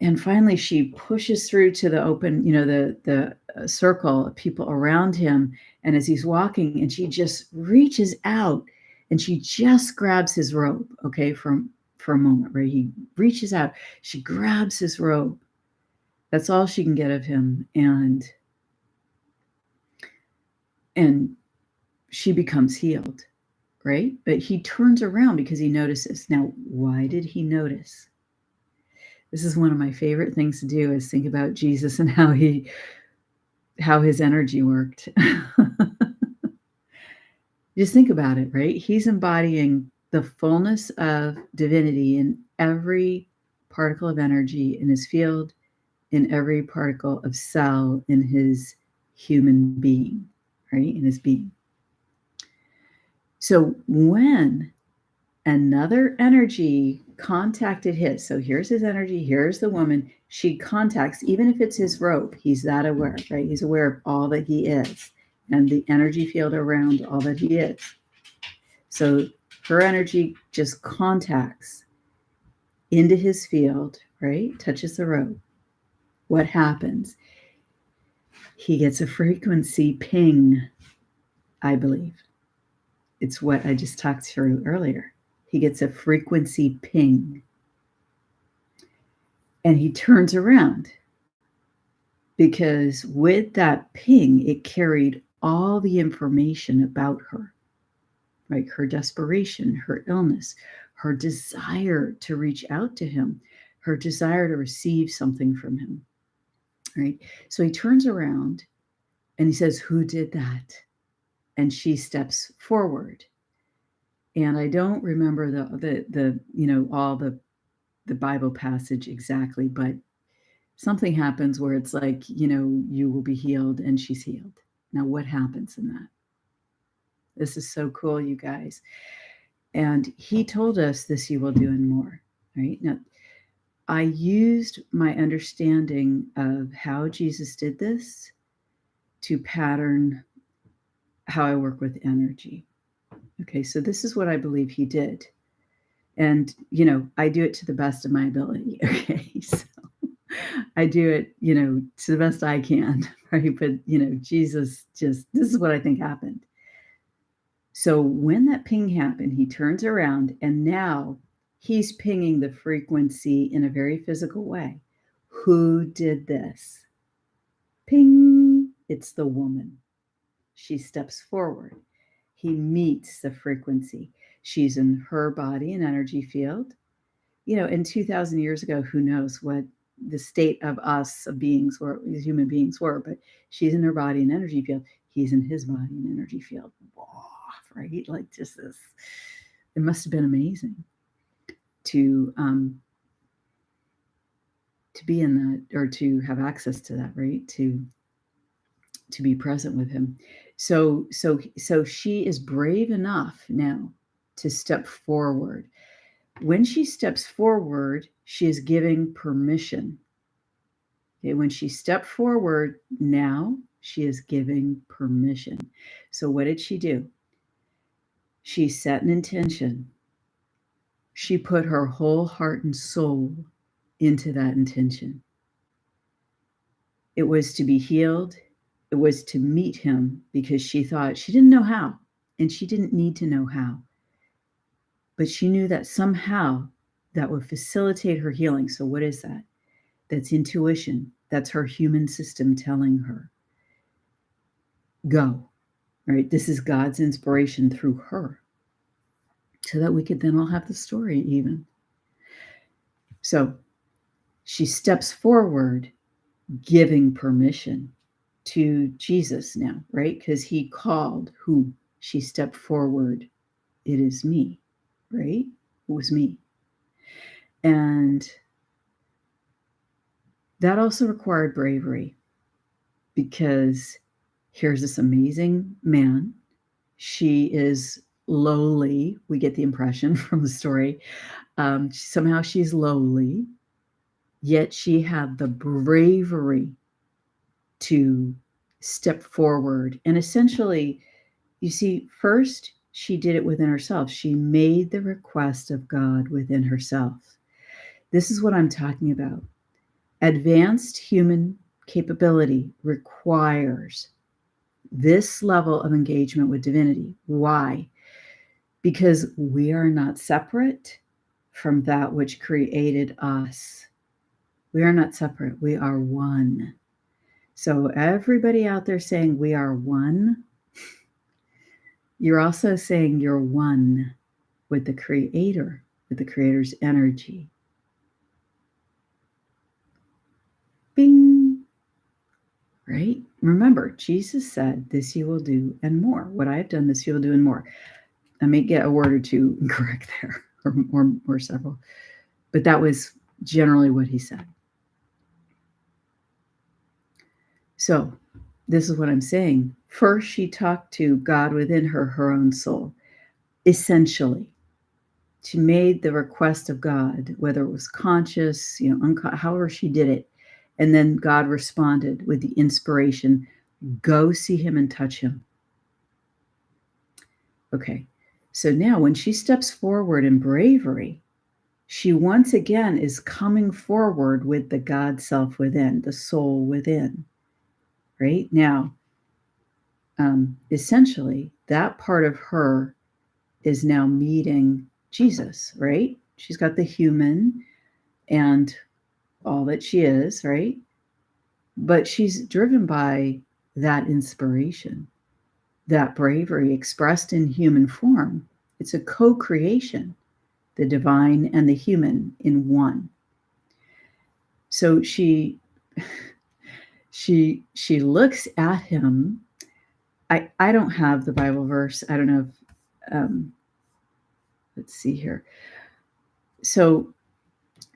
And finally, she pushes through to the open, the circle of people around him. And as he's walking, and she just reaches out and she just grabs his robe, okay, for a moment, right? He reaches out, she grabs his robe. That's all she can get of him. And she becomes healed, right? But he turns around because he notices. Now, why did he notice? This is one of my favorite things to do, is think about Jesus and how his energy worked. Just think about it, right? He's embodying the fullness of divinity in every particle of energy in his field, in every particle of cell in his human being, right? In his being. So when another energy contacted his, so here's his energy, here's the woman, she contacts, even if it's his robe, he's that aware, right? He's aware of all that he is and the energy field around all that he is. So her energy just contacts into his field, right? Touches the robe. What happens? He gets a frequency ping, I believe. It's what I just talked through earlier. He gets a frequency ping. And he turns around because with that ping, it carried all the information about her, like her desperation, her illness, her desire to reach out to him, her desire to receive something from him, right? So he turns around and he says, "Who did that?" And she steps forward. And I don't remember all the Bible passage exactly, but something happens where it's like, you will be healed, and she's healed. Now, what happens in that? This is so cool, you guys. And he told us, "This you will do and more," right? Now, I used my understanding of how Jesus did this to pattern how I work with energy. Okay, so this is what I believe he did. And, I do it to the best of my ability. Okay, so I do it, to the best I can, right? But, Jesus this is what I think happened. So when that ping happened, he turns around and now he's pinging the frequency in a very physical way. Who did this? Ping, it's the woman. She steps forward. He meets the frequency. She's in her body and energy field. In 2,000 years ago, who knows what the state of us, of beings, were, human beings were, but she's in her body and energy field. He's in his body and energy field. Wow, right? Like, just this, it must have been amazing to be in that, or to have access to that, right? To be present with him. So she is brave enough now to step forward. When she steps forward, she is giving permission. Okay, when she stepped forward, now she is giving permission. So what did she do? She set an intention. She put her whole heart and soul into that intention. It was to be healed. It was to meet him, because she thought, she didn't know how, and she didn't need to know how. But she knew that somehow that would facilitate her healing. So what is that? That's intuition. That's her human system telling her, go. Right? This is God's inspiration through her, so that we could then all have the story even. So she steps forward, giving permission to Jesus now, right? Because he called who? She stepped forward. It is me, right? It was me. And that also required bravery, because here's this amazing man. She is lowly. We get the impression from the story. Somehow she's lowly, yet she had the bravery to step forward. And essentially, you see, first, she did it within herself. She made the request of God within herself. This is what I'm talking about. Advanced human capability requires this level of engagement with divinity. Why? Because we are not separate from that which created us. We are not separate. We are one. So everybody out there saying we are one, you're also saying you're one with the Creator, with the Creator's energy. Bing! Right? Remember, Jesus said, this you will do and more. What I have done, this you will do and more. I may get a word or two incorrect there, or several, but that was generally what he said. So this is what I'm saying. First, she talked to God within her, her own soul. Essentially, she made the request of God, whether it was conscious, however she did it. And then God responded with the inspiration, go see him and touch him. Okay. So now when she steps forward in bravery, she once again is coming forward with the God self within, the soul within. Right? Now, essentially, that part of her is now meeting Jesus, right? She's got the human and all that she is, right? But she's driven by that inspiration, that bravery expressed in human form. It's a co-creation, the divine and the human in one. So she looks at him. I don't have the Bible verse. I don't know if let's see here. So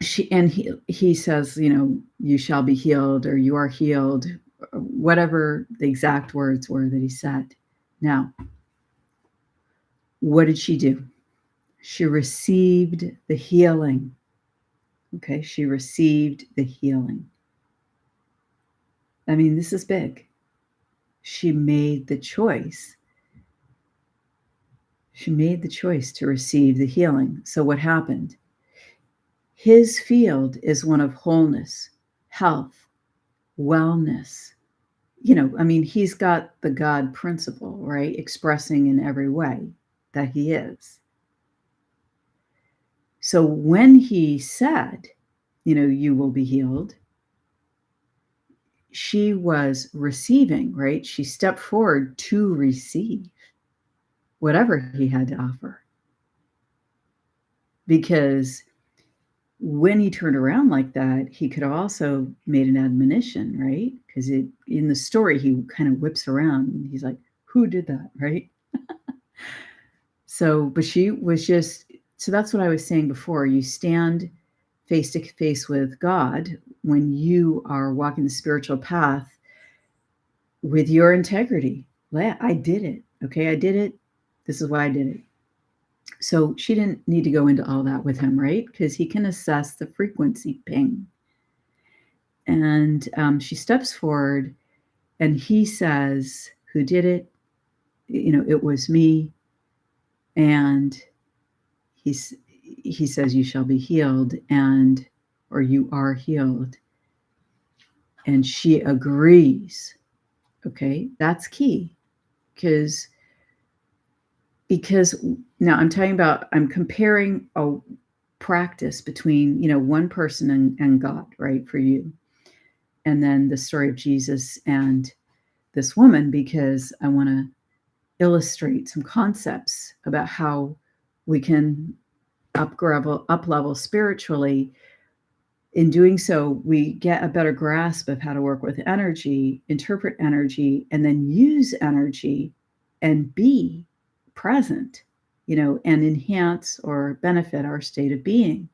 he says, you shall be healed, or you are healed, whatever the exact words were that he said. Now, what did she do? She received the healing. Okay, she received the healing. I mean, this is big. She made the choice. She made the choice to receive the healing. So what happened? His field is one of wholeness, health, wellness. He's got the God principle, right? Expressing in every way that he is. So when he said, you will be healed, she was receiving, right? She stepped forward to receive whatever he had to offer. Because when he turned around like that, he could have also made an admonition, right? Because in the story, he kind of whips around and he's like, who did that, right? But she was so that's what I was saying before. You stand face to face with God when you are walking the spiritual path with your integrity. I did it. Okay, I did it. This is why I did it. So she didn't need to go into all that with him, right? Because he can assess the frequency ping. And she steps forward and he says, who did it? It was me. And he says, you shall be healed, or you are healed. And she agrees. Okay, that's key. Because now I'm comparing a practice between, one person and God, right, for you. And then the story of Jesus and this woman, because I want to illustrate some concepts about how we can up level spiritually. In doing so, we get a better grasp of how to work with energy, interpret energy, and then use energy and be present, and enhance or benefit our state of being.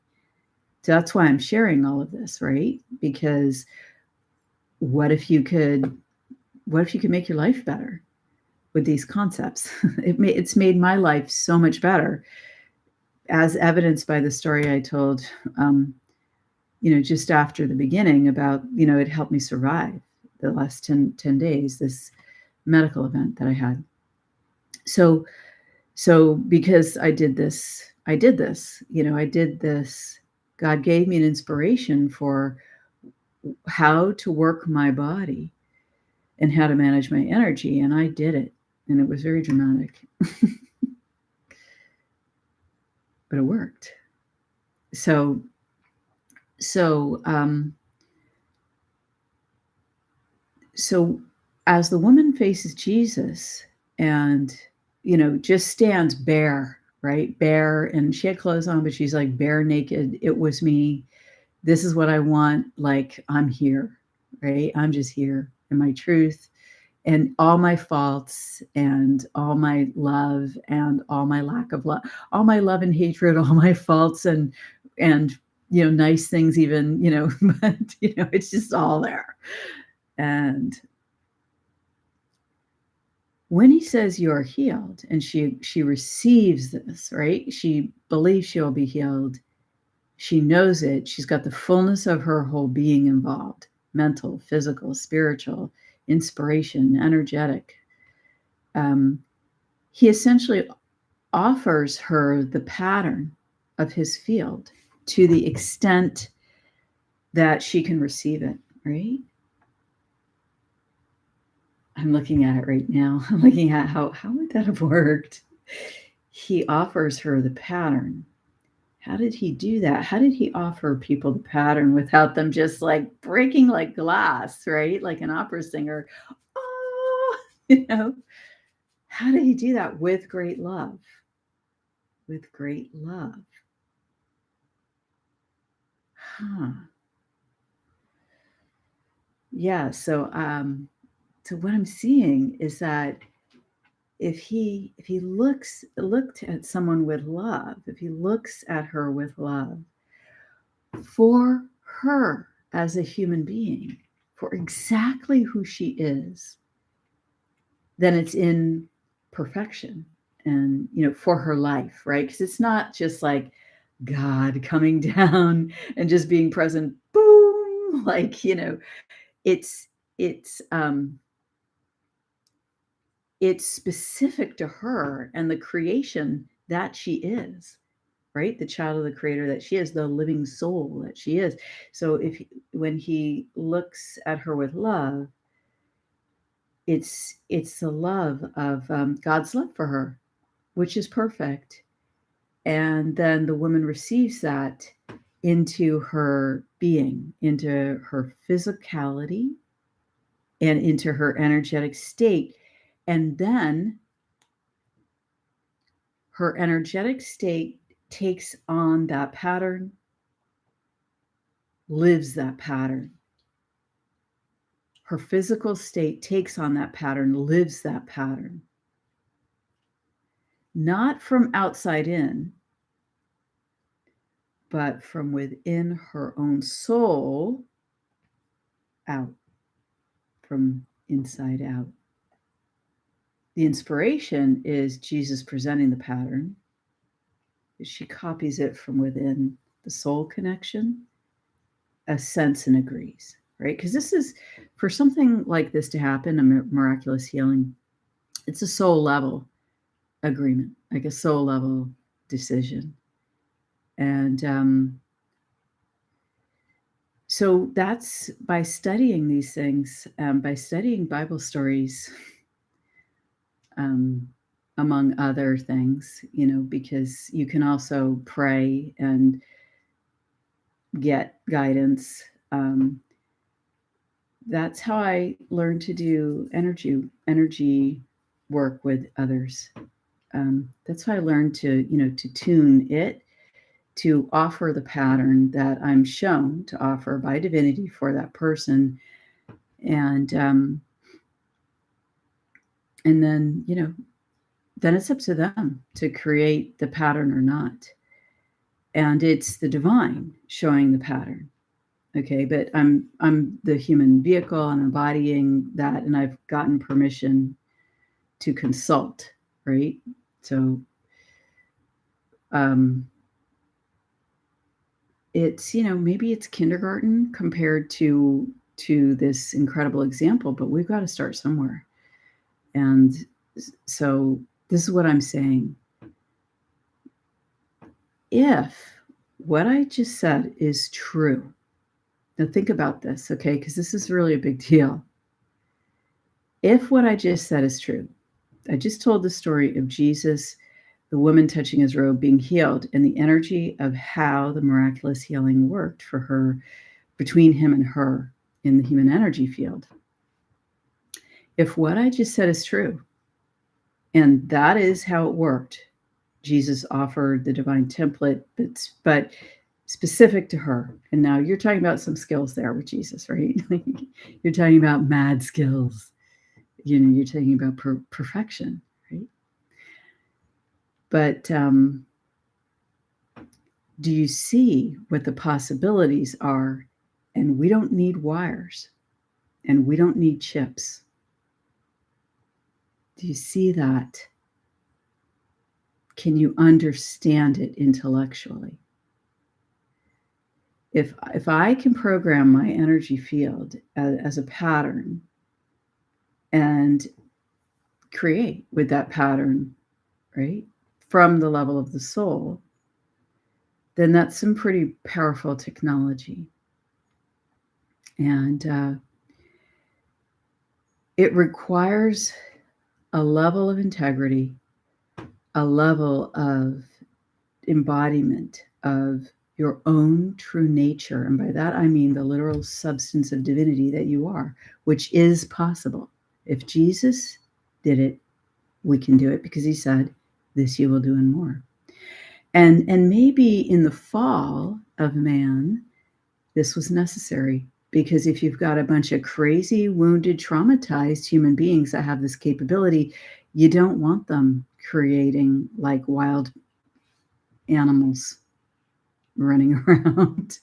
So that's why I'm sharing all of this, right? Because what if you could make your life better with these concepts? It's made my life so much better, as evidenced by the story I told, just after the beginning about, it helped me survive the last 10 days, this medical event that I had. So because I did this, God gave me an inspiration for how to work my body and how to manage my energy. And I did it. And it was very dramatic, but it worked. So, so, um, so as the woman faces Jesus and, just stands bare, right? Bare. And she had clothes on, but she's like bare naked. It was me. This is what I want. Like, I'm here, right? I'm just here in my truth and all my faults and all my love and all my lack of love, all my love and hatred, all my faults and, nice things even, but, it's just all there. And when he says you are healed and she receives this, right? She believes she'll be healed. She knows it. She's got the fullness of her whole being involved: mental, physical, spiritual, inspiration, energetic. He essentially offers her the pattern of his field to the extent that she can receive it, right? I'm looking at it right now. I'm looking at how would that have worked? He offers her the pattern. How did he do that? How did he offer people the pattern without them just like breaking like glass, right? Like an opera singer. Oh, how did he do that? With great love. With great love. Huh. Yeah. So what I'm seeing is that if he looked at someone with love, if he looks at her with love, for her as a human being, for exactly who she is, then it's in perfection and, for her life, right? Because it's not just like God coming down and just being present, boom, like, it's it's um it's specific to her and the creation that she is, right? The child of the creator that she is, the living soul that she is. So when he looks at her with love, it's the love of God's love for her, which is perfect. And then the woman receives that into her being, into her physicality, and into her energetic state. And then her energetic state takes on that pattern, lives that pattern. Her physical state takes on that pattern, lives that pattern. Not from outside in, but from within her own soul out, from inside out. The inspiration is Jesus presenting the pattern. She copies it from within the soul connection, assents and agrees, right? Because this is, for something like this to happen, a miraculous healing, it's a soul level agreement, like a soul level decision. And so that's by studying these things, by studying Bible stories, among other things, because you can also pray and get guidance. That's how I learned to do energy work with others. That's how I learned to tune it, to offer the pattern that I'm shown to offer by divinity for that person, and then it's up to them to create the pattern or not. And it's the divine showing the pattern. Okay, but I'm the human vehicle, I'm embodying that, and I've gotten permission to consult, right? So it's, maybe it's kindergarten compared to this incredible example, but we've got to start somewhere. And so this is what I'm saying. If what I just said is true, Now think about this, okay? Because this is really a big deal. If what I just said is true, I just told the story of Jesus, the woman touching his robe, being healed, and the energy of how the miraculous healing worked for her, between him and her in the human energy field. If what I just said is true, and that is how it worked, Jesus offered the divine template, but specific to her. And now you're talking about some skills there with Jesus, right? You're talking about mad skills. You're talking about perfection, right? But do you see what the possibilities are? And we don't need wires, and we don't need chips. Do you see that? Can you understand it intellectually? If I can program my energy field as a pattern and create with that pattern, right, from the level of the soul, then that's some pretty powerful technology. And it requires a level of integrity, a level of embodiment of your own true nature. And by that, I mean the literal substance of divinity that you are, which is possible. If Jesus did it, we can do it, because he said, this you will do and more. And maybe in the fall of man, this was necessary, because if you've got a bunch of crazy, wounded, traumatized human beings that have this capability, you don't want them creating like wild animals running around,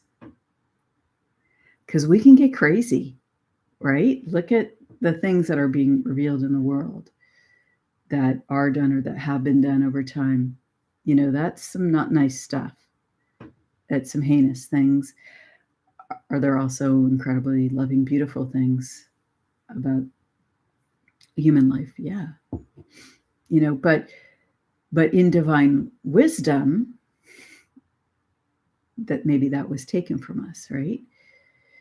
because we can get crazy, right? Look at the things that are being revealed in the world that are done or that have been done over time. That's some not nice stuff. That's some heinous things. Are there also incredibly loving, beautiful things about human life? Yeah. But in divine wisdom, that maybe that was taken from us, right?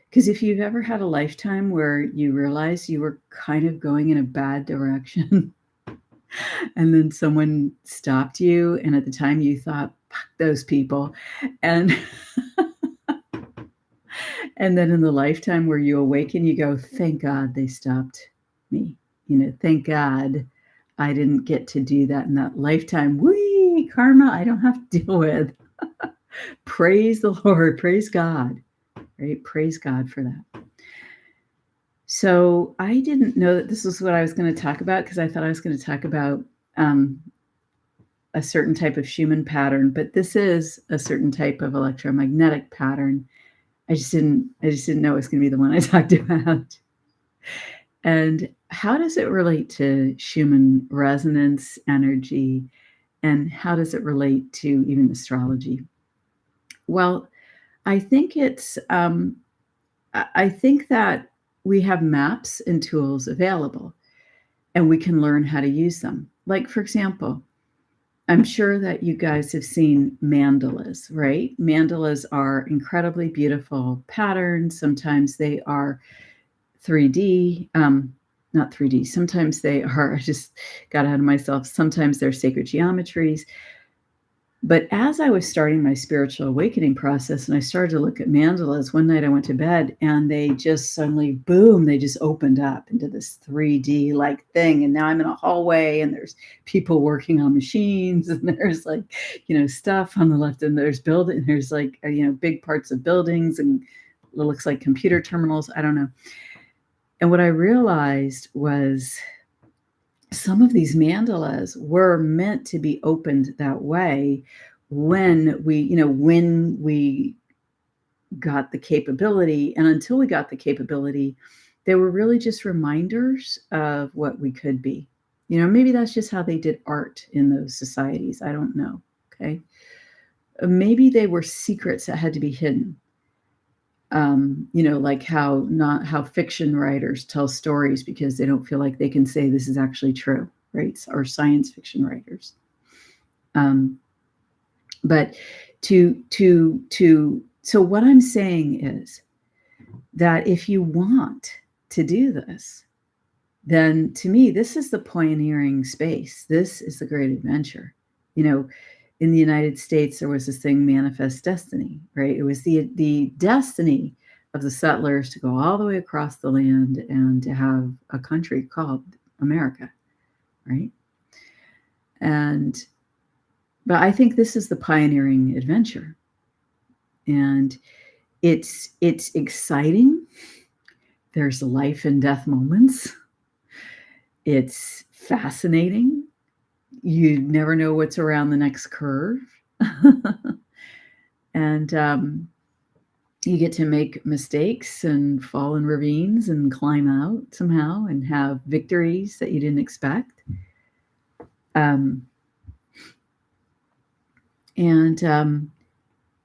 Because if you've ever had a lifetime where you realize you were kind of going in a bad direction and then someone stopped you, and at the time you thought, fuck those people, and and then in the lifetime where you awaken, you go, thank God they stopped me. Thank God I didn't get to do that in that lifetime. Whee, karma I don't have to deal with. Praise the Lord, praise God, right? Praise God for that. So I didn't know that this was what I was going to talk about, because I thought I was going to talk about a certain type of Schumann pattern, but this is a certain type of electromagnetic pattern. I just didn't know it was going to be the one I talked about. And how does it relate to Schumann resonance energy, and how does it relate to even astrology? Well, I think I think that we have maps and tools available, and we can learn how to use them. Like, for example, I'm sure that you guys have seen mandalas, right? Mandalas are incredibly beautiful patterns. Sometimes they are 3D, not 3D. Sometimes they are, I just got ahead of myself. Sometimes they're sacred geometries. But as I was starting my spiritual awakening process and I started to look at mandalas, one night I went to bed and they just suddenly, boom, they just opened up into this 3D like thing. And now I'm in a hallway and there's people working on machines and there's like, stuff on the left, and there's like, big parts of buildings, and it looks like computer terminals. I don't know. And what I realized was some of these mandalas were meant to be opened that way when we got the capability. And until we got the capability, they were really just reminders of what we could be. Maybe that's just how they did art in those societies. I don't know. Okay. Maybe they were secrets that had to be hidden. Like how fiction writers tell stories because they don't feel like they can say this is actually true, right? Or science fiction writers. But so what I'm saying is, that if you want to do this, then to me, this is the pioneering space. This is the great adventure. You know, in the United States, there was this thing, Manifest Destiny, right? It was the destiny of the settlers to go all the way across the land and to have a country called America, right? But I think this is the pioneering adventure. And it's exciting. There's life and death moments. It's fascinating. You never know what's around the next curve. And you get to make mistakes and fall in ravines and climb out somehow and have victories that you didn't expect.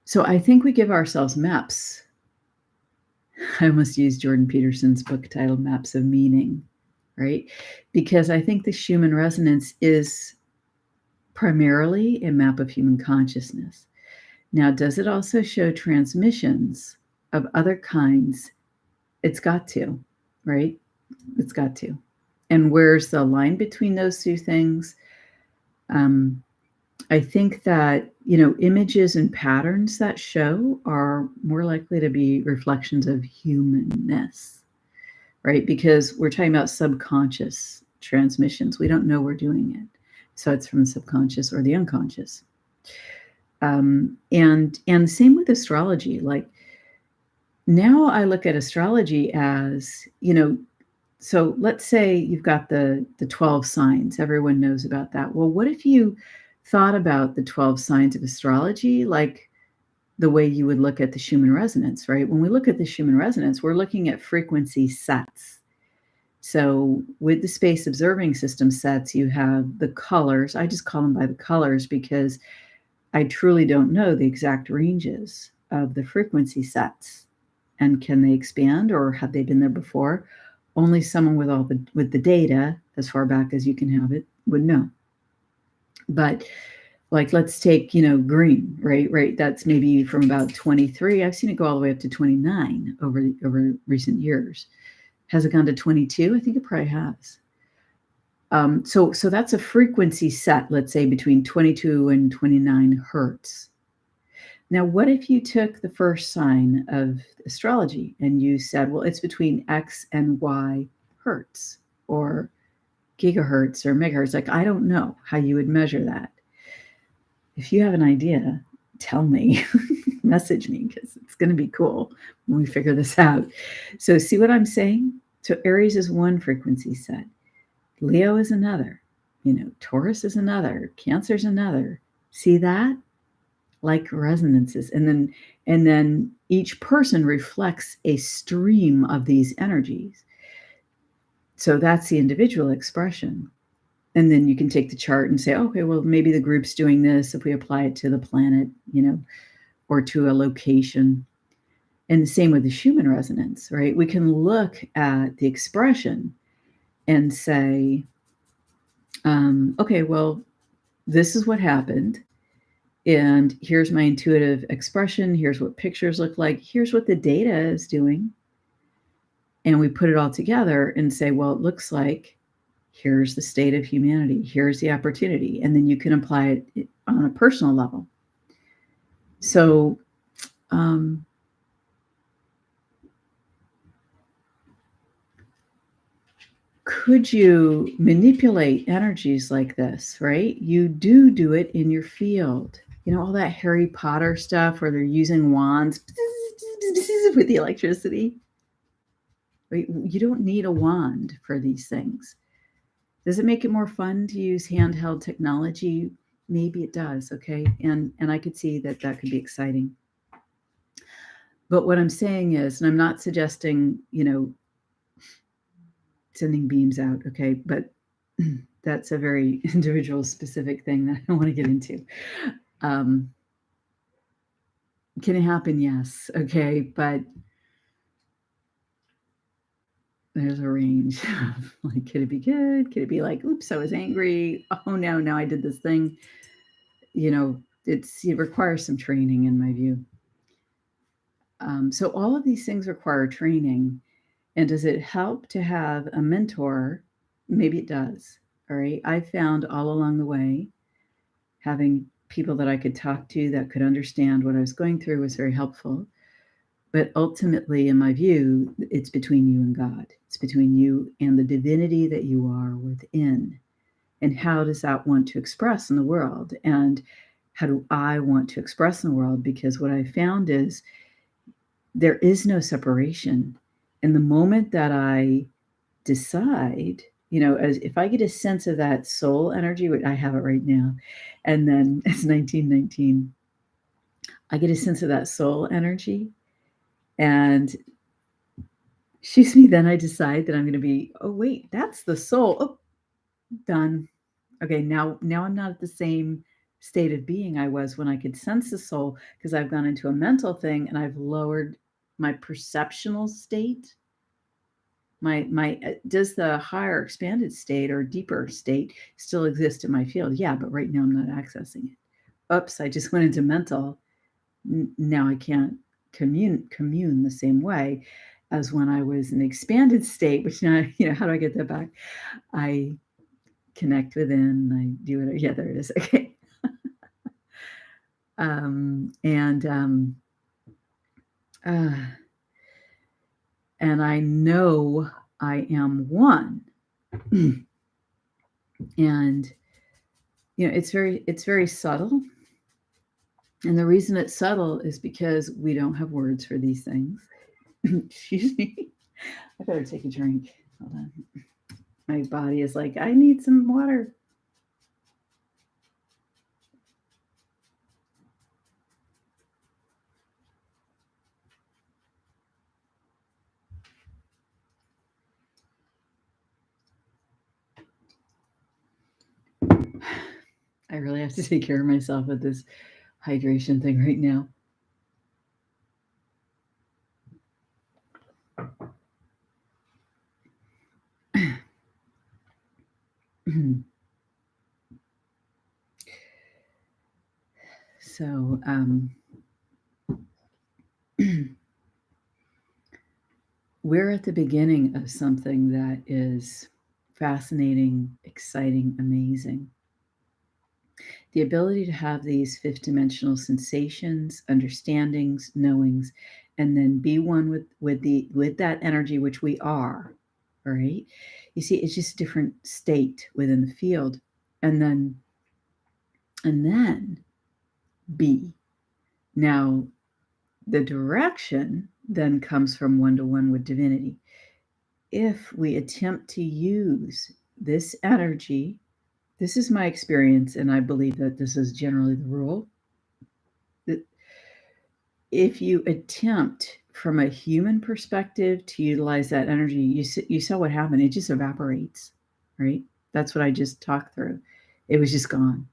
So I think we give ourselves maps. I almost used Jordan Peterson's book titled Maps of Meaning, right? Because I think the Schumann resonance is primarily a map of human consciousness. Now, does it also show transmissions of other kinds? It's got to, right? It's got to. And where's the line between those two things? I think that, images and patterns that show are more likely to be reflections of humanness, right? Because we're talking about subconscious transmissions. We don't know we're doing it. So it's from the subconscious or the unconscious. And same with astrology. Like, now I look at astrology as, so let's say you've got the 12 signs. Everyone knows about that. Well, what if you thought about the 12 signs of astrology like the way you would look at the Schumann resonance, right? When we look at the Schumann resonance, we're looking at frequency sets. So with the space observing system sets, you have the colors. I just call them by the colors because I truly don't know the exact ranges of the frequency sets. And can they expand, or have they been there before? Only someone with the data as far back as you can have it would know. But like, let's take, green, right? That's maybe from about 23. I've seen it go all the way up to 29 over recent years. Has it gone to 22? I think it probably has. So that's a frequency set, let's say between 22 and 29 hertz. Now, what if you took the first sign of astrology and you said, well, it's between X and Y hertz or gigahertz or megahertz? Like, I don't know how you would measure that. If you have an idea, tell me, message me, because it's going to be cool when we figure this out. So see what I'm saying? So Aries is one frequency set. Leo is another. Taurus is another. Cancer is another. See that? Like resonances. And then each person reflects a stream of these energies. So that's the individual expression. And then you can take the chart and say, okay, well, maybe the group's doing this if we apply it to the planet, or to a location. And the same with the Schumann resonance, right? We can look at the expression and say, okay, well, this is what happened. And here's my intuitive expression. Here's what pictures look like. Here's what the data is doing. And we put it all together and say, well, it looks like here's the state of humanity. Here's the opportunity. And then you can apply it on a personal level. So, could you manipulate energies like this, right? You do it in your field. All that Harry Potter stuff where they're using wands with the electricity. You don't need a wand for these things. Does it make it more fun to use handheld technology? Maybe it does, okay? And I could see that could be exciting. But what I'm saying is, and I'm not suggesting, sending beams out, okay? But that's a very individual specific thing that I don't want to get into. Can it happen? Yes, okay, but there's a range. Like, could it be good? Could it be like, oops, I was angry. Oh no, now I did this thing. It requires some training in my view. So all of these things require training. And does it help to have a mentor? Maybe it does. All right. I found all along the way having people that I could talk to that could understand what I was going through was very helpful. But ultimately, in my view, it's between you and God. It's between you and the divinity that you are within. And how does that want to express in the world? And how do I want to express in the world? Because what I found is there is no separation. And the moment that I decide, as if I get a sense of that soul energy, which I have it right now, and then it's 1919, I get a sense of that soul energy, and excuse me, then I decide that I'm going to be, oh wait, that's the soul. Oh, done. Okay, now I'm not at the same state of being I was when I could sense the soul, because I've gone into a mental thing and I've lowered my perceptional state. My does the higher expanded state or deeper state still exist in my field? Yeah, but right now I'm not accessing it. Oops, I just went into mental. Now I can't commune the same way as when I was in expanded state, which now, how do I get that back? I connect within, I do it. Yeah, there it is. Okay. And I know I am one. And it's very subtle. And the reason it's subtle is because we don't have words for these things. Excuse me. I better take a drink. Hold on. My body is like, I need some water. I really have to take care of myself with this hydration thing right now. So, we're at the beginning of something that is fascinating, exciting, amazing. The ability to have these fifth dimensional sensations, understandings, knowings, and then be one with that energy, which we are. All right. You see, it's just a different state within the field. And then be. Now, the direction then comes from one-to-one with divinity. If we attempt to use this energy, this is my experience, and I believe that this is generally the rule, that if you attempt from a human perspective to utilize that energy, you saw what happened. It just evaporates, right? That's what I just talked through. It was just gone.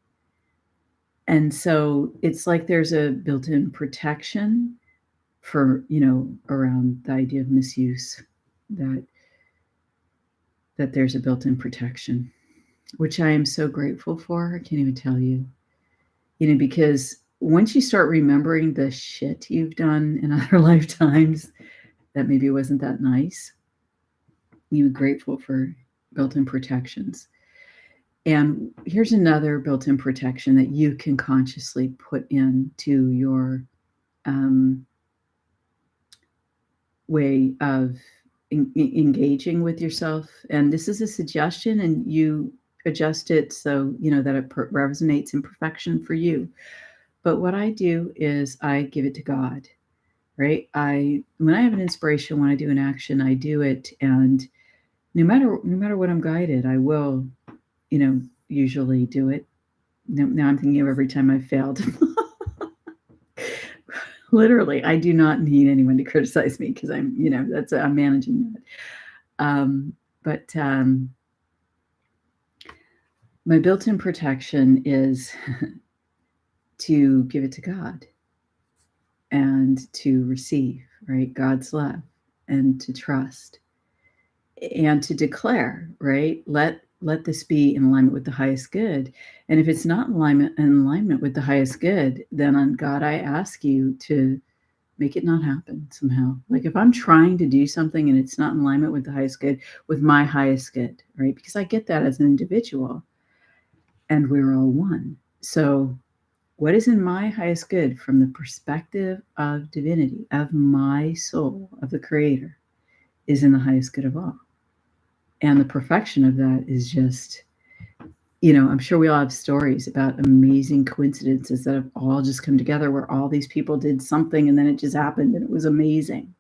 And so it's like there's a built-in protection for, around the idea of misuse, that there's a built-in protection, which I am so grateful for. I can't even tell you, because once you start remembering the shit you've done in other lifetimes that maybe wasn't that nice, you're grateful for built-in protections. And here's another built-in protection that you can consciously put into your way of engaging with yourself. And this is a suggestion, and you adjust it so that it resonates in perfection for you. But what I do is I give it to God, right? When I have an inspiration, when I do an action, I do it, and no matter what I'm guided, I will, usually do it. Now I'm thinking of every time I failed. Literally, I do not need anyone to criticize me, because I'm managing that. But my built-in protection is to give it to God and to receive, right, God's love, and to trust and to declare, right, let this be in alignment with the highest good. And if it's not in alignment with the highest good, then on God, I ask you to make it not happen somehow. Like if I'm trying to do something and it's not in alignment with the highest good, with my highest good, right? Because I get that as an individual and we're all one. So what is in my highest good from the perspective of divinity, of my soul, of the creator, is in the highest good of all. And the perfection of that is just, I'm sure we all have stories about amazing coincidences that have all just come together where all these people did something and then it just happened and it was amazing,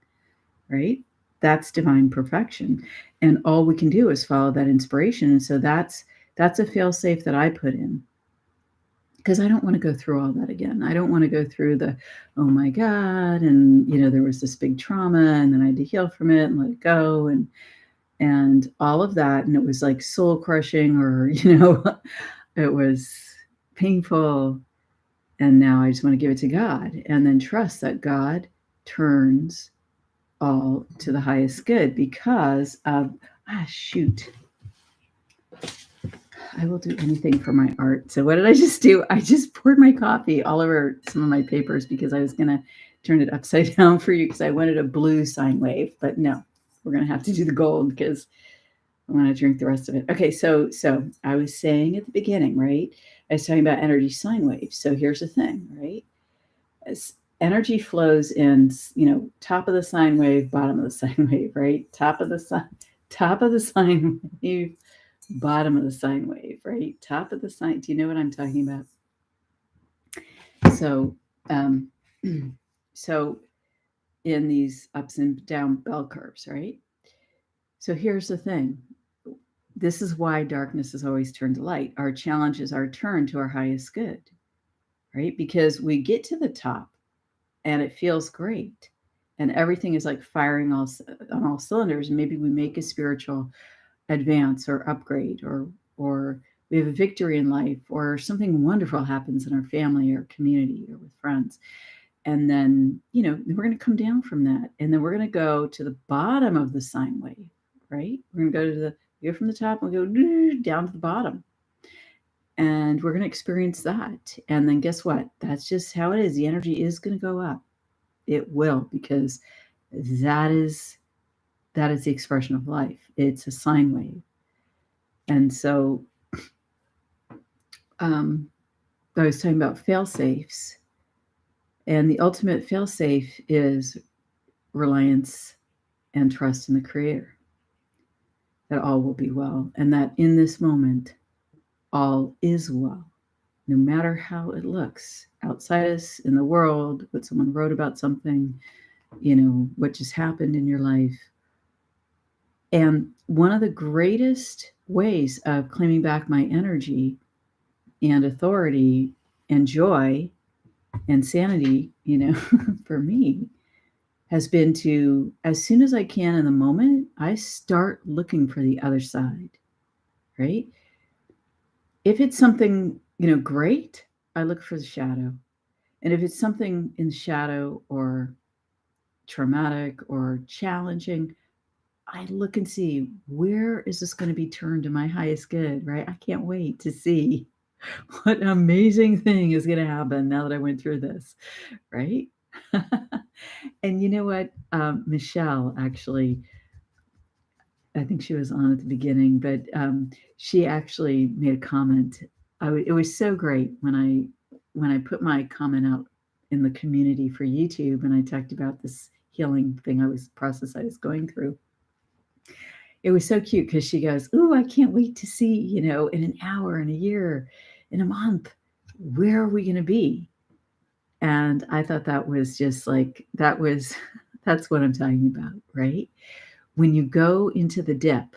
right? That's divine perfection. And all we can do is follow that inspiration. And so that's a fail safe that I put in, because I don't want to go through all that again. I don't want to go through the, oh my God, and there was this big trauma and then I had to heal from it and let it go and all of that. And it was like soul crushing, or it was painful. And now I just want to give it to God and then trust that God turns all to the highest good because of, shoot. I will do anything for my art. So what did I just do? I just poured my coffee all over some of my papers because I was going to turn it upside down for you because I wanted a blue sine wave. But no, we're going to have to do the gold because I want to drink the rest of it. Okay, so I was saying at the beginning, right? I was talking about energy sine waves. So here's the thing, right? As energy flows in, top of the sine wave, bottom of the sine wave, right? Top of the sine wave, bottom of the sine wave, right? Top of the sine. Do you know what I'm talking about? So, so in these ups and down bell curves, right? So here's the thing. This is why darkness is always turned to light. Our challenges are turned to our highest good, right? Because we get to the top and it feels great. And everything is like firing on all cylinders. And maybe we make a spiritual advance or upgrade, or we have a victory in life, or something wonderful happens in our family or community or with friends. And then, we're going to come down from that. And then we're going to go to the bottom of the sine wave, right? We're going to go from the top and we'll go down to the bottom. And we're going to experience that. And then guess what? That's just how it is. The energy is going to go up. It will, because that is the expression of life. It's a sine wave. And so I was talking about fail safes. And the ultimate fail safe is reliance and trust in the Creator, that all will be well, and that in this moment, all is well, no matter how it looks outside us, in the world, what someone wrote about something, what just happened in your life. And one of the greatest ways of claiming back my energy and authority and joy and sanity, for me, has been to, as soon as I can in the moment, I start looking for the other side, right? If it's something, great, I look for the shadow. And if it's something in shadow or traumatic or challenging, I look and see, where is this going to be turned to my highest good, right? I can't wait to see what amazing thing is going to happen now that I went through this, right? And you know what? Michelle, actually, I think she was on at the beginning, but she actually made a comment. It was so great when I put my comment out in the community for YouTube, and I talked about this healing thing I was going through. It was so cute because she goes, "Ooh, I can't wait to see, in an hour, in a year, in a month, where are we going to be?" And I thought that was just like, that's what I'm talking about, right? When you go into the dip,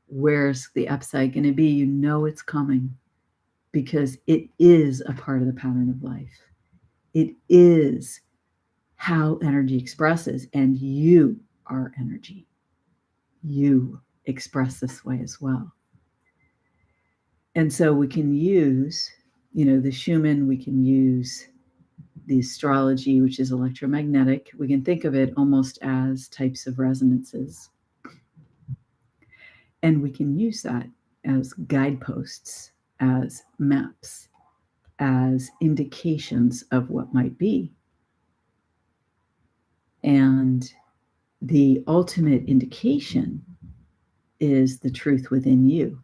where's the upside going to be? It's coming, because it is a part of the pattern of life. It is how energy expresses, and you are energy. You express this way as well. And so we can use, the Schumann, we can use the astrology, which is electromagnetic. We can think of it almost as types of resonances. And we can use that as guideposts, as maps, as indications of what might be. And the ultimate indication is the truth within you.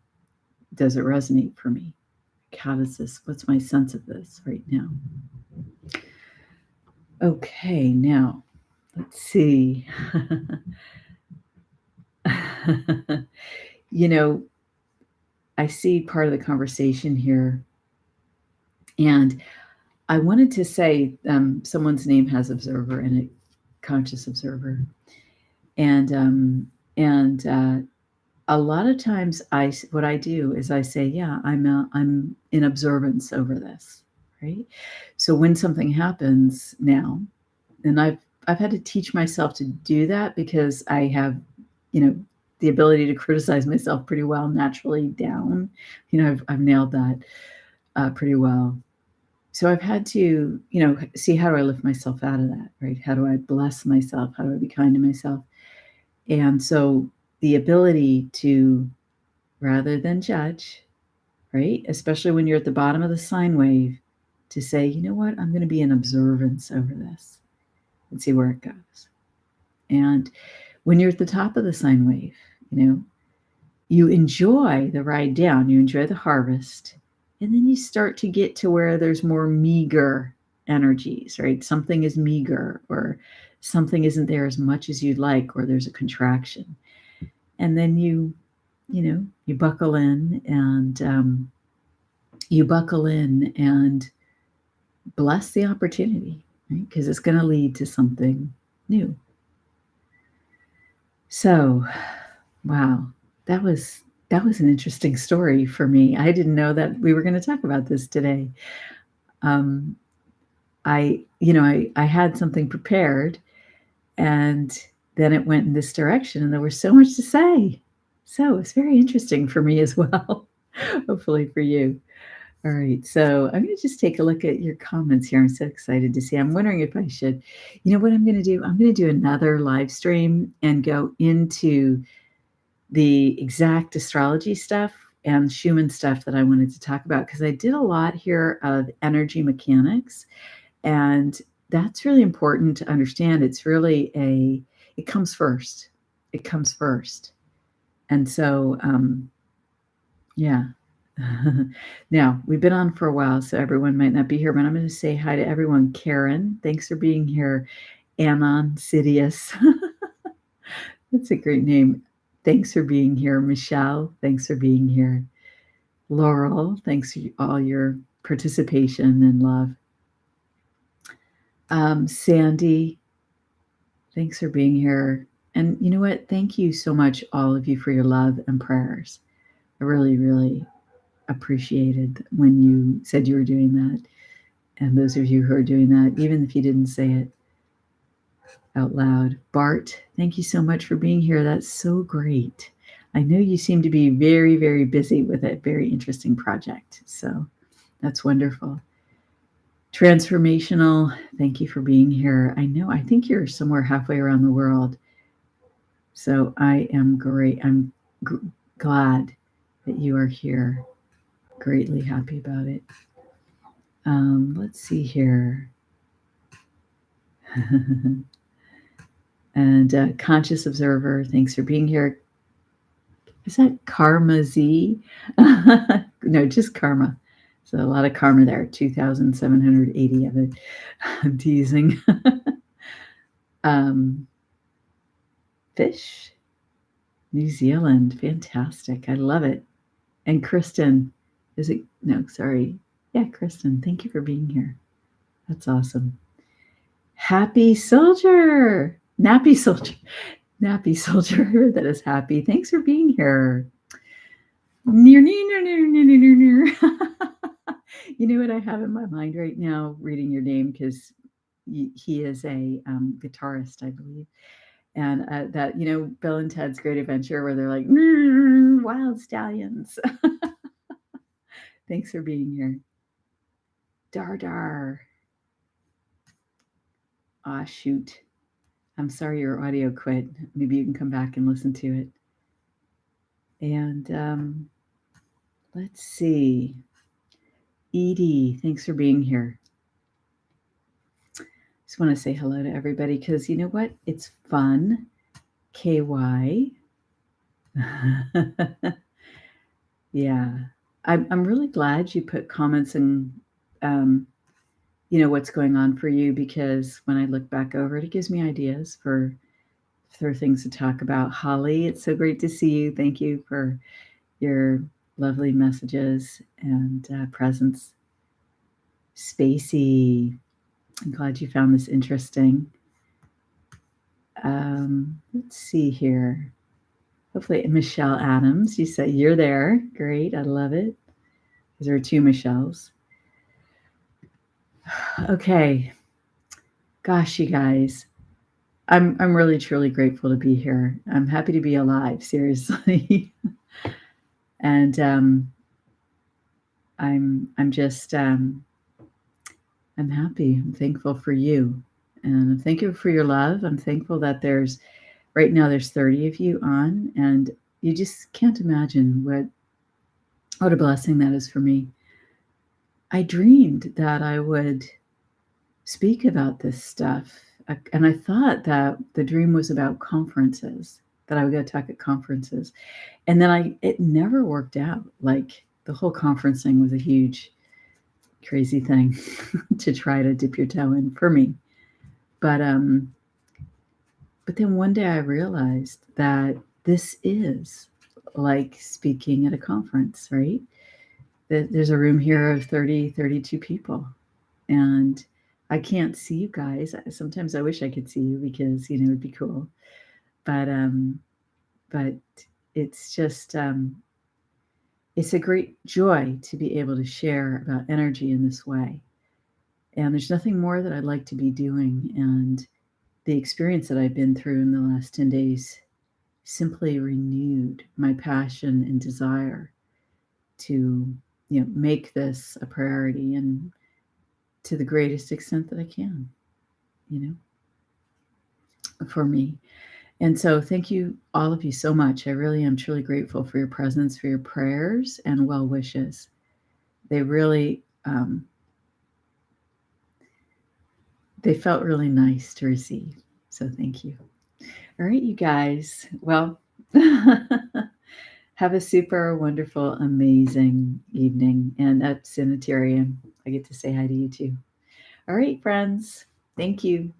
Does it resonate for me? How does this, what's my sense of this right now? Okay, now let's see. You know, I see part of the conversation here, and I wanted to say someone's name has observer in it, conscious observer, and a lot of times what I do is I say, yeah, I'm in observance over this, right? So when something happens now, and I've had to teach myself to do that because I have, you know, the ability to criticize myself pretty well naturally down. You know, I've nailed that pretty well. So I've had to, you know, see how do I lift myself out of that, right? How do I bless myself? How do I be kind to myself? And so the ability to, rather than judge, right? Especially when you're at the bottom of the sine wave, to say, you know what, I'm going to be in observance over this and see where it goes. And when you're at the top of the sine wave, you know, you enjoy the ride down, you enjoy the harvest, and then you start to get to where there's more meager energies, right? Something is meager, or something isn't there as much as you'd like, or there's a contraction. And then you buckle in, and bless the opportunity, right? Because it's going to lead to something new. So, wow, that was an interesting story for me. I didn't know that we were going to talk about this today. I had something prepared, and then it went in this direction, and there was so much to say. So it's very interesting for me as well. Hopefully for you. All right, so I'm going to just take a look at your comments here. I'm so excited to see. I'm wondering if I should, you know what I'm going to do? I'm going to do another live stream and go into the exact astrology stuff and Schumann stuff that I wanted to talk about, because I did a lot here of energy mechanics, and that's really important to understand. It's really it comes first. It comes first. And so, yeah. Now, we've been on for a while, so everyone might not be here, but I'm going to say hi to everyone. Karen, thanks for being here. Anon Sidious. That's a great name. Thanks for being here. Michelle, thanks for being here. Laurel, thanks for all your participation and love. Sandy, thanks for being here. And you know what? Thank you so much, all of you, for your love and prayers. I really, really appreciated when you said you were doing that. And those of you who are doing that, even if you didn't say it out loud. Bart, thank you so much for being here. That's so great. I know you seem to be very, very busy with a very interesting project. So that's wonderful. Transformational, thank you for being here. I think you're somewhere halfway around the world. So I am great. I'm glad that you are here. Greatly happy about it. Let's see here. And conscious observer, thanks for being here. Is that Karma Z? No, just Karma. So a lot of karma there, 2,780 of it. I'm teasing. Fish, New Zealand, fantastic. I love it. And Kristen, is it? No, sorry. Yeah, Kristen, thank you for being here. That's awesome. Happy Soldier, Nappy Soldier, Nappy Soldier that is happy. Thanks for being here. Near. You know what I have in my mind right now, reading your name, because he is a guitarist, I believe. And that, Bill and Ted's Great Adventure, where they're like, wild stallions. Thanks for being here. Dar. Ah, shoot. I'm sorry your audio quit. Maybe you can come back and listen to it. And let's see. Edie, thanks for being here. Just want to say hello to everybody because you know what? It's fun. KY. Yeah. I'm really glad you put comments and what's going on for you, because when I look back over it, it gives me ideas for things to talk about. Holly, it's so great to see you. Thank you for your lovely messages and presence. Spacey, I'm glad you found this interesting. Let's see here. Hopefully, Michelle Adams, you said you're there. Great, I love it. There are two Michelles. Okay. Gosh, you guys, I'm really truly grateful to be here. I'm happy to be alive, seriously. And I'm just I'm happy. I'm thankful for you, and I'm thankful for your love. I'm thankful that there's 30 of you on, and you just can't imagine what a blessing that is for me. I dreamed that I would speak about this stuff, and I thought that the dream was about conferences, that I would go talk at conferences, and then it never worked out. Like, the whole conferencing was a huge crazy thing to try to dip your toe in for me. But then one day I realized that this is like speaking at a conference, right? There's a room here of 30, 32 people, and I can't see you guys. Sometimes I wish I could see you because, it'd be cool. But it's just, it's a great joy to be able to share about energy in this way. And there's nothing more that I'd like to be doing. And the experience that I've been through in the last 10 days simply renewed my passion and desire to, make this a priority, and to the greatest extent that I can, for me. And so thank you, all of you, so much. I really am truly grateful for your presence, for your prayers and well wishes. They really, they felt really nice to receive. So thank you. All right, you guys. Well, have a super wonderful, amazing evening. And at Sanitarium, I get to say hi to you too. All right, friends. Thank you.